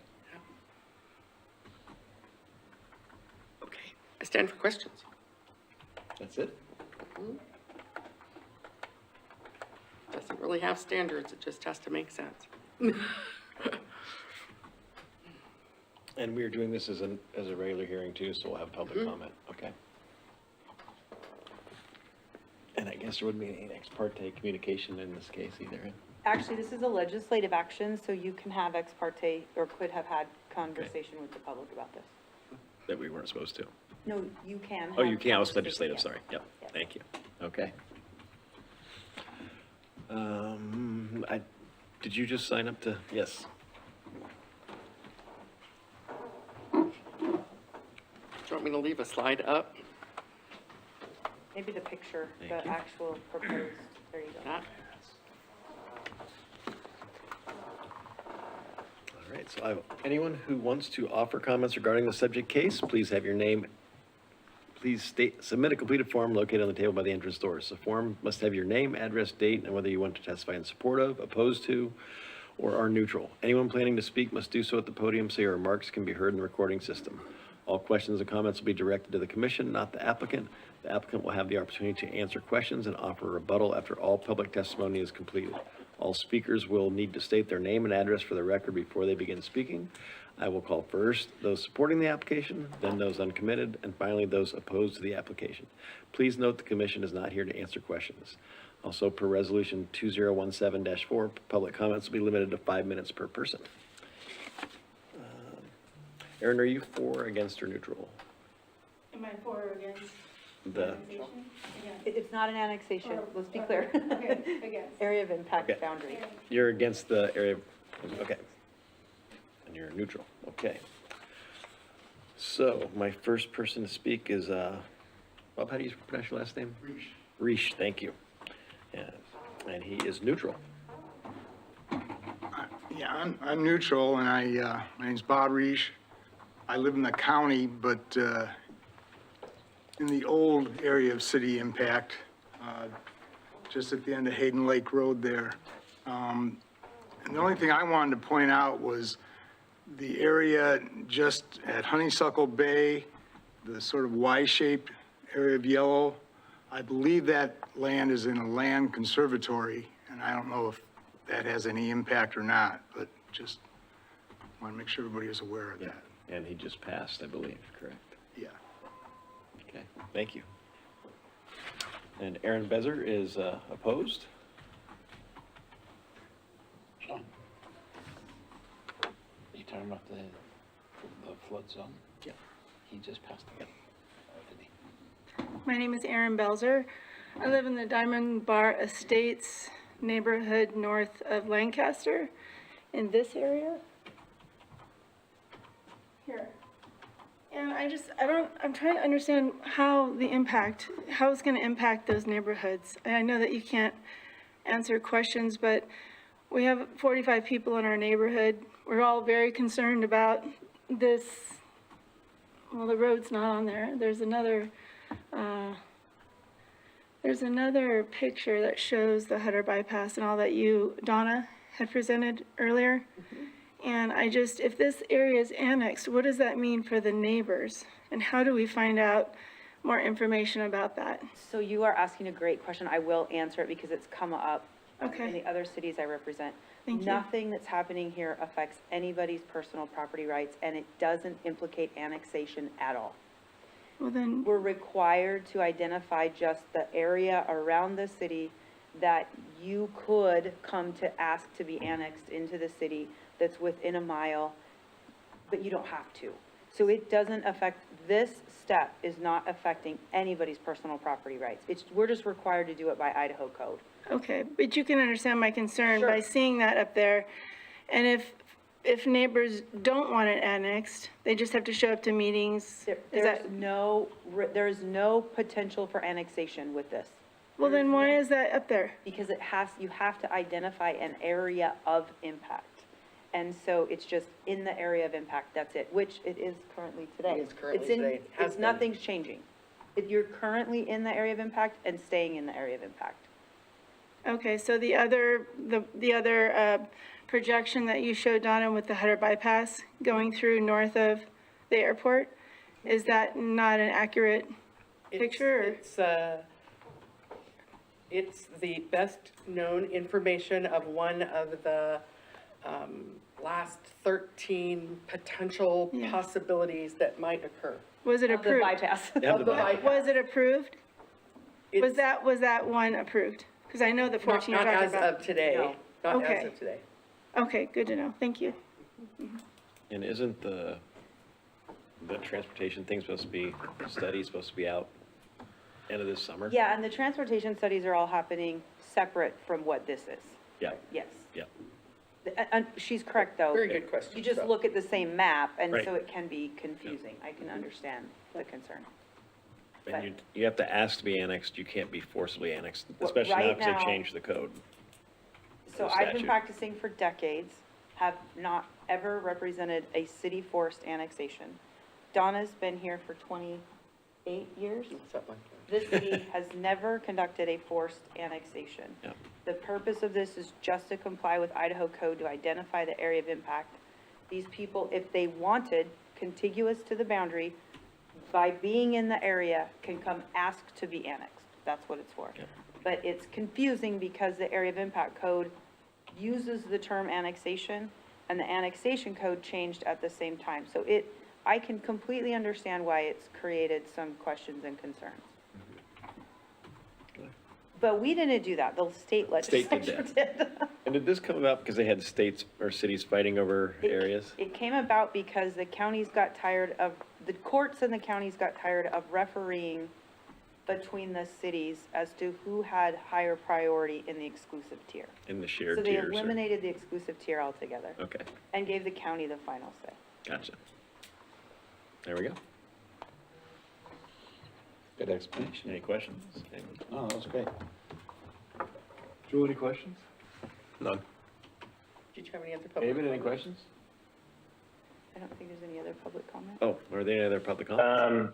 Okay, I stand for questions. That's it? Doesn't really have standards, it just has to make sense. And we are doing this as a regular hearing too, so we'll have public comment, okay? And I guess there wouldn't be any ex parte communication in this case either. Actually, this is a legislative action, so you can have ex parte, or could have had conversation with the public about this. That we weren't supposed to. No, you can. Oh, you have can, I was conversation, legislative, yes. sorry, yep, Yes. thank you, okay. Did you just sign up to, yes, Do you want me to leave a slide up? Maybe the picture, Thank the you. actual proposed, there you go. That? all right, so anyone who wants to offer comments regarding the subject case, please have your name, please submit a completed form located on the table by the entrance doors. The form must have your name, address, date, and whether you want to testify in support of, opposed to, or are neutral. Anyone planning to speak must do so at the podium so your remarks can be heard in the recording system. All questions and comments will be directed to the commission, not the applicant. The applicant will have the opportunity to answer questions and offer a rebuttal after all public testimony is completed. All speakers will need to state their name and address for the record before they begin speaking. I will call first those supporting the application, then those uncommitted, and finally those opposed to the application. Please note the commission is not here to answer questions. Also, per resolution 2017-4, public comments will be limited to 5 minutes per person. Aaron, are you for, against, or neutral? Am I for or against The, annexation? It's not an annexation, let's be clear. Okay, against. Area of impact Okay. boundary. you're against the area, okay. And you're neutral, okay. So, my first person to speak is, Bob, how do you pronounce your last name? Reish, thank you. And he is neutral. Yeah, I'm neutral, and my name's Bob Reish. I live in the county, but in the old area of city impact, just at the end of Hayden Lake Road there. And the only thing I wanted to point out was the area just at Honeysuckle Bay, the sort of Y-shaped area of yellow. I believe that land is in a land conservatory, and I don't know if that has any impact or not, but just want to make sure everybody is aware of that. And he just passed, I believe, correct? Yeah. Okay, thank you. And Aaron Bezer is opposed? John? You talking about the flood zone? Yeah. He just passed it. Did he? My name is Erin Belzer. I live in the Diamond Bar Estates neighborhood north of Lancaster, in this area. Here. And I'm trying to understand how it's gonna impact those neighborhoods. And I know that you can't answer questions, but we have 45 people in our neighborhood. We're all very concerned about this. Well, the road's not on there. There's another picture that shows the Hutter bypass and all that you, Donna, had presented earlier. And if this area is annexed, what does that mean for the neighbors? And how do we find out more information about that? So you are asking a great question. I will answer it because it's come up in Okay, the other cities I represent. Thank you. Nothing that's happening here affects anybody's personal property rights, and it doesn't implicate annexation at all. well then, We're required to identify just the area around the city that you could come to ask to be annexed into the city that's within a mile, but you don't have to. So it doesn't affect, this step is not affecting anybody's personal property rights. We're just required to do it by Idaho code. okay, but you can understand my concern by Sure. seeing that up there. And if neighbors don't want it annexed, they just have to show up to meetings? Is that, There's no potential for annexation with this. well then why is that up there? Because you have to identify an area of impact. And so it's just in the area of impact, that's it, which it is currently today. It is currently It's in- today. Has It's, been. nothing's changing. You're currently in the area of impact and staying in the area of impact. Okay, so the other projection that you showed, Donna, with the Hutter bypass going through north of the airport, is that not an accurate picture? or- It's the best known information of one of the last 13 potential Yeah. possibilities that might occur. Was it Of the approved? bypass. Of the bypass. Was it approved? Was It's that one approved? Because I know the 14 you're not talking as about. of today, No. not as Okay. of today. Okay, good to know. Thank you. And isn't the transportation thing supposed to be, supposed to be out end of this summer? Yeah, and the transportation studies are all happening separate from what this is. Yeah, Yes. yeah. And she's correct, though. Very good question. You just so. look at the same map, and Right. so it can be confusing. I can understand the concern. And you have to ask to be annexed, you can't be forcibly annexed, Well, especially now right because now- they changed the code. So the I've been statute. practicing for decades, have not ever represented a city forced annexation. Donna's been here for 28 years. Something like that. This city has never conducted a forced annexation. Yeah. The purpose of this is just to comply with Idaho code to identify the area of impact. These people, if they wanted contiguous to the boundary, by being in the area, can come ask to be annexed. That's what it's for. Yeah. But it's confusing because the area of impact code uses the term annexation, and the annexation code changed at the same time. So I can completely understand why it's created some questions and concerns. But we didn't do that, the state State legislature did did. And did this come about because they had states or cities fighting over areas? It came about because the counties got tired of, the courts and the counties got tired of refereeing between the cities as to who had higher priority in the exclusive tier. In the shared So they tiers? or- eliminated the exclusive tier altogether Okay, and gave the county the final say. gotcha. There we go. Good explanation. Any questions? Anyone? Oh, that was great. Joel, any questions? None. Did you have any other public? David, any questions? I don't think there's any other public comment. Oh, are there any other public comments?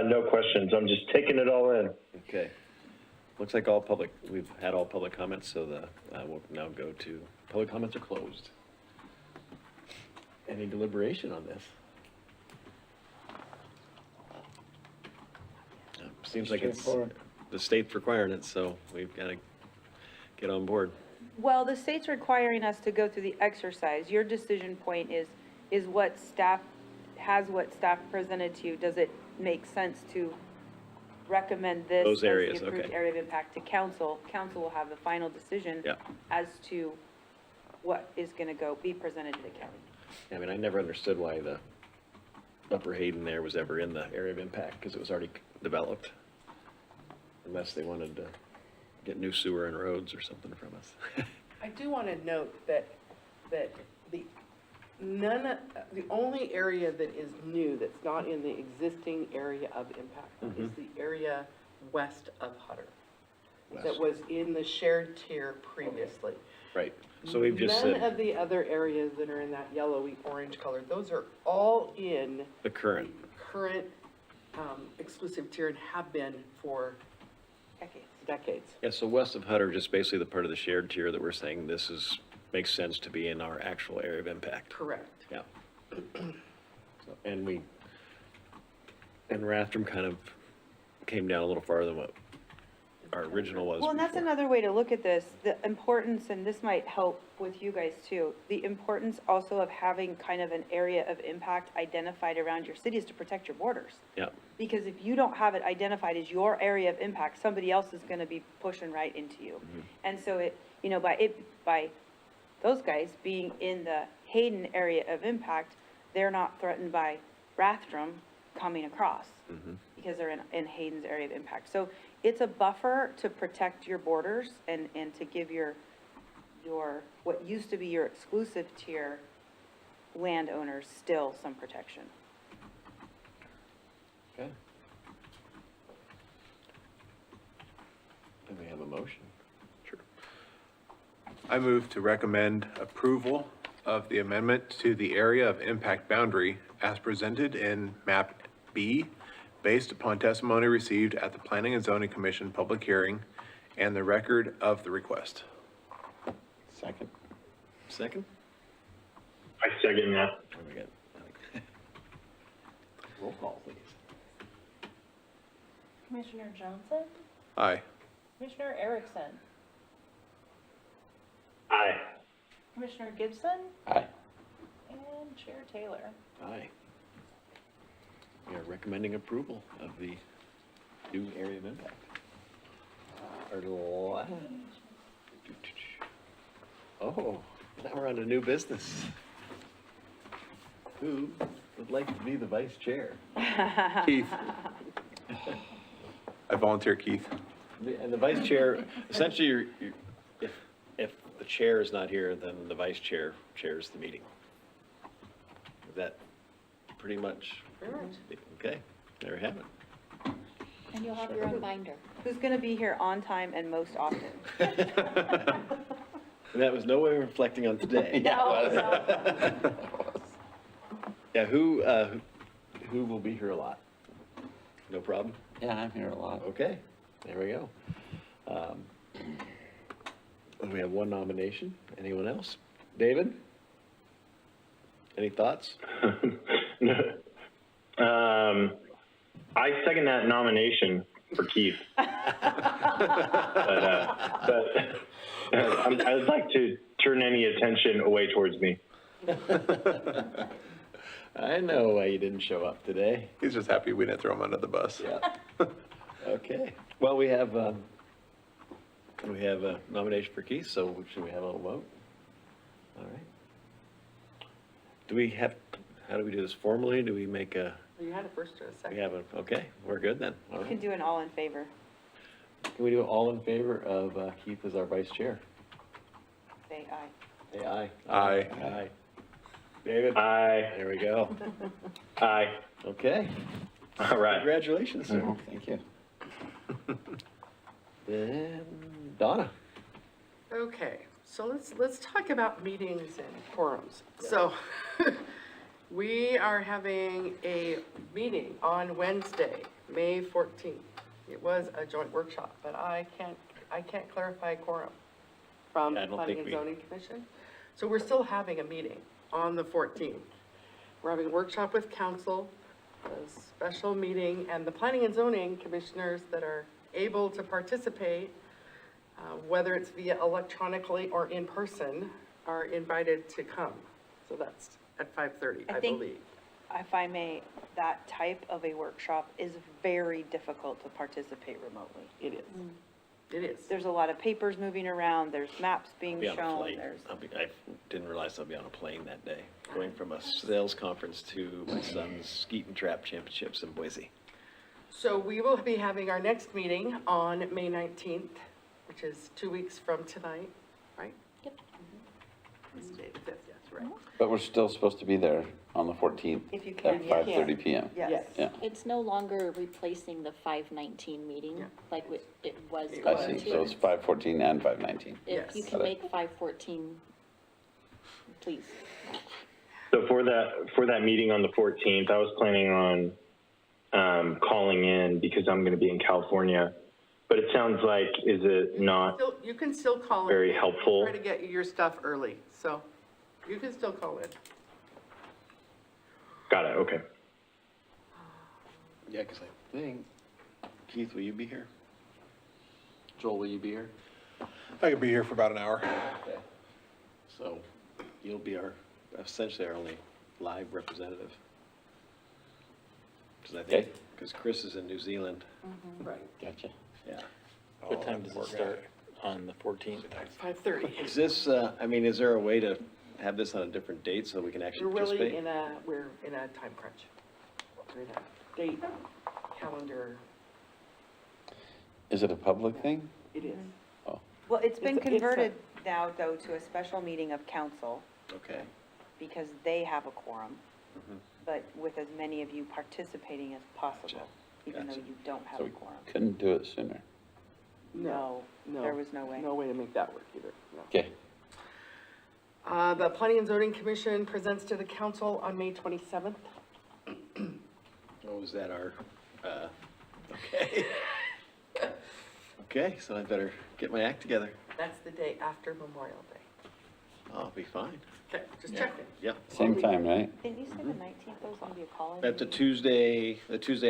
No questions. I'm just taking it all in. Okay. Looks like we've had all public comments, so we'll now go to, public comments are closed. Any deliberation on this? Seems like it's Straightforward. the state's requiring it, so we've got to get on board. Well, the state's requiring us to go through the exercise. Your decision point is what staff presented to you. Does it make sense to recommend this Those as the areas, approved okay. area of impact to council? Council will have the final decision Yeah. as to what is going to be presented to the county. I mean, I never understood why the Upper Hayden there was ever in the area of impact, because it was already developed. Unless they wanted to get new sewer and roads or something from us. I do want to note that the only area that is new, that's not in the existing area of impact, is the area west of Hutter. That was in the shared tier previously. Right, so we've just None said of the other areas that are in that yellowy orange color, those are all in the current. current exclusive tier and have been for decades. Yeah, so west of Hutter, just basically the part of the shared tier that we're saying makes sense to be in our actual area of impact. Correct. Yeah. So, and Rathdrum kind of came down a little farther than what our original was Well, and that's before. another way to look at this, the importance, and this might help with you guys too, the importance also of having kind of an area of impact identified around your city is to protect your borders. Yeah, Because if you don't have it identified as your area of impact, somebody else is gonna be pushing right into you. And so by those guys being in the Hayden area of impact, they're not threatened by Rathdrum coming across because they're in Hayden's area of impact. So it's a buffer to protect your borders and to give your, what used to be your exclusive tier landowners still some protection. okay. Do we have a motion? Sure. I move to recommend approval of the amendment to the area of impact boundary as presented in map B, based upon testimony received at the Planning and Zoning Commission public hearing and the record of the request. Second. Second? I second that. There we go. Roll call, please. Commissioner Johnson? Aye. Commissioner Erickson? Aye. Commissioner Gibson? Aye. And Chair Taylor. Aye. We are recommending approval of the new area of impact. Oh, now we're on to new business. Who would like to be the vice chair? Keith. I volunteer Keith. And the vice chair, essentially, if the chair is not here, then the vice chair chairs the meeting. Is that pretty much? Okay, there we have it. And you'll have your own binder. Who's gonna be here on time and most often? And that was no way of reflecting on today. Yeah, who will be here a lot? No problem? Yeah, I'm here a lot. Okay, there we go. We have one nomination. Anyone else? David? Any thoughts? I second that nomination for Keith. I'd like to turn any attention away towards me. I know why you didn't show up today. He's just happy we didn't throw him under the bus. Yeah. Okay. Well, we have a nomination for Keith, so should we have a little vote? All right. Do we have, how do we do this formally? Do we make a, You had a first or a second. we have a, okay, we're good then. All You can right. do an all in favor. Can we do all in favor of Keith as our vice chair? Say aye. Say aye. Aye. Aye. David? Aye. There we go. Aye. Okay. All right. Congratulations, sir. Thank you. Then Donna. Okay, so let's talk about meetings and quorums. So, we are having a meeting on Wednesday, May 14th. It was a joint workshop, but I can't clarify quorum from Yeah, I the don't Planning think and we- Zoning Commission. So we're still having a meeting on the 14th. We're having a workshop with council, a special meeting, and the Planning and Zoning Commissioners that are able to participate, whether it's via electronically or in person, are invited to come. So that's at 5:30, I think- believe. If I may, that type of a workshop is very difficult to participate remotely. It is. It is. There's a lot of papers moving around, there's maps being Be on a shown, flight. there's. I didn't realize I'll be on a plane that day, going from a sales conference to my son's skeet and trap championships in Boise. So we will be having our next meeting on May 19th, which is 2 weeks from tonight, right? Yep. Wednesday, the 5th, yes, right. But we're still supposed to be there on the 14th If you can, at yes. 5:30 PM. Yes. Yeah, It's no longer replacing the 519 meeting Yeah. like it was It going I to. see. So it's 5:14 and 5:19. If you Yes. can Got it. make 514, please. So for that meeting on the 14th, I was planning on calling in because I'm going to be in California. But it sounds like, is it not? You can still call in. Very helpful. Try to get you your stuff early, so you can still call in. Got it, okay. Yeah, because I think, Keith, will you be here? Joel, will you be here? I could be here for about an hour. Okay. So you'll be essentially our only live representative. Because I think, Okay. because Chris is in New Zealand. Right. Gotcha. Yeah. What time does it start on the 14th? 5:30. Is this, is there a way to have this on a different date so we can actually We're really participate? we're in a time crunch. We're in a date calendar. Is it a public thing? It is. Well, it's been It's a- converted now, though, to a special meeting of council, Okay. because they have a quorum, Mhm. but with as many of you participating as possible, Gotcha. even though Gotcha. you don't have So a we quorum. couldn't do it sooner. No, there was no way. No way to make that work either, no. Okay. The Planning and Zoning Commission presents to the council on May 27th. Oh, is that our, okay. Okay, so I better get my act together. That's the day after Memorial Day. I'll be fine. Okay, just checking. Yeah. Same time, right? Didn't you say the 19th was going to be a call-in? That's the Tuesday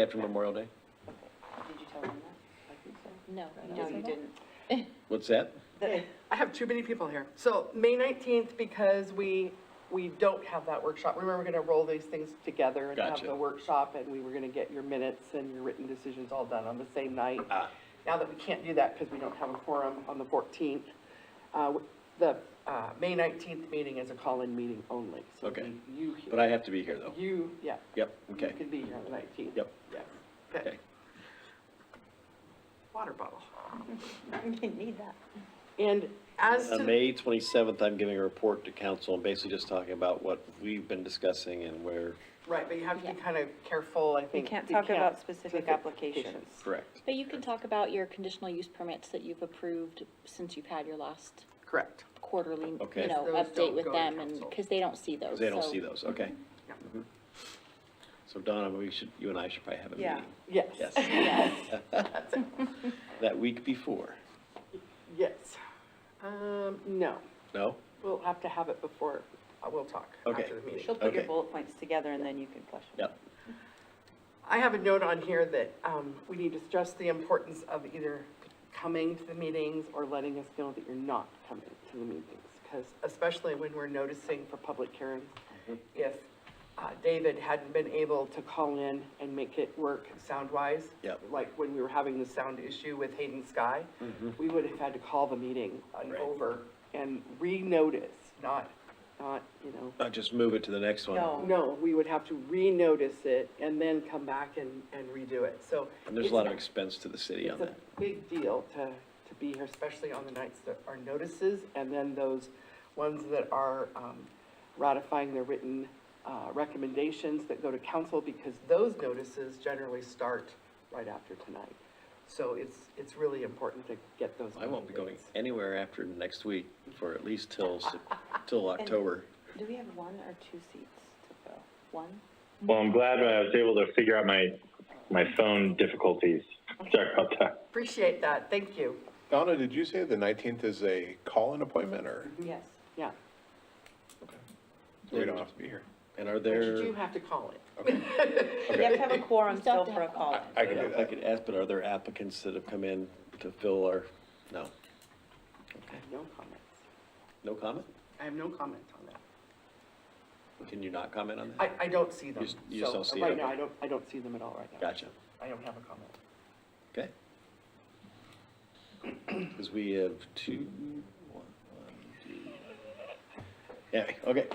after Memorial Day. Did you tell them that? Like you said? No. No, you didn't. What's that? I have too many people here. So May 19th, because we don't have that workshop. Remember, we're gonna roll these things together and have Gotcha. the workshop, and we were gonna get your minutes and your written decisions all done on the same night. Now that we can't do that because we don't have a quorum on the 14th, the May 19th meeting is a call-in meeting only. So Okay. You, But I have to be here, though. yeah. Yep, okay. You can be here on the 19th. Yep. Yes. Okay. Water bottle. You need that. And as On to, May 27th, I'm giving a report to council, and basically just talking about what we've been discussing and where, right, but you have to be kind of careful, I You think. can't talk about specific applications. correct. But you can talk about your conditional use permits that you've approved since you've had your last Correct. quarterly, Okay. you know, Those update don't with go to them, and, council. because they don't see those. They don't so- see those, okay. Yeah. Mhm. So Donna, you and I should probably have a Yeah. meeting. Yes. Yes. Yes. That's it. That week before. Yes. No, No? we'll have to have it before, we'll talk Okay. after the meeting. She'll put your Okay. bullet points together and then you can flesh them. Yep. I have a note on here that we need to stress the importance of either coming to the meetings or letting us know that you're not coming to the meetings. Because especially when we're noticing for public hearings, if David hadn't been able to call in and make it work sound-wise. Yep. Like when we were having the sound issue with Hayden Sky, we would have had to call the meeting Right. over and re-notice, not, you know. Not just move it to the next one. No, we would have to re-notice it and then come back and redo it, so. And there's a lot of expense to the city on It's that. a big deal to be here, especially on the nights that are notices, and then those ones that are ratifying their written recommendations that go to council, because those notices generally start right after tonight. So it's really important to get those. I won't be going dates. anywhere after next week for at least till October. Do we have one or two seats to fill? One? Well, I'm glad I was able to figure out my phone difficulties. Sorry about that. Appreciate that, thank you. Donna, did you say the 19th is a call-in appointment, or Yes. Yeah, we don't have to be here? And are but there, you do have to call it. You have to have a quorum You still still have for to a call. I can do if I that. could ask, but are there applicants that have come in to fill our, no? I have no comments. No comment? I have no comment on that. Can you not comment on that? I don't see them. You just So, don't see it, right now, okay. I don't see them at all right now. Gotcha. I don't have a comment. Okay. Because we have two, one, two. Yeah, okay.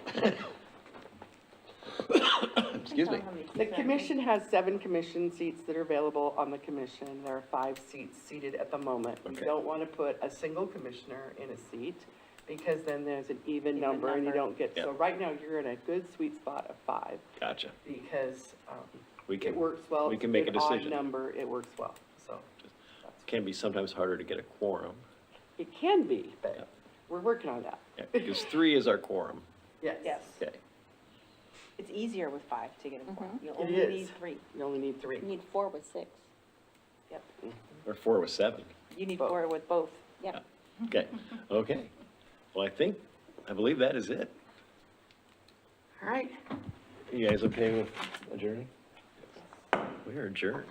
Excuse me. The commission has 7 commission seats that are available on the commission. There are 5 seats seated at the moment. We Okay. don't want to put a single commissioner in a seat because then there's an even number and you number. don't get, so Yep. right now you're in a good sweet spot of 5 Gotcha. because We it can, works well. we can It's make a an odd decision. number, it works well, so. Can be sometimes harder to get a quorum. It can be, Yeah. but we're working on that. Yeah, because 3 is our quorum. Yes. Yes. Okay. It's easier with 5 to get a quorum. You It only is. need 3. You only need 3. You need 4 with 6. Yep. Or 4 with 7. You need Both. 4 with both. Yep. Okay, okay. Well, I believe that is it. All right. You guys okay with adjourning? We are adjourned.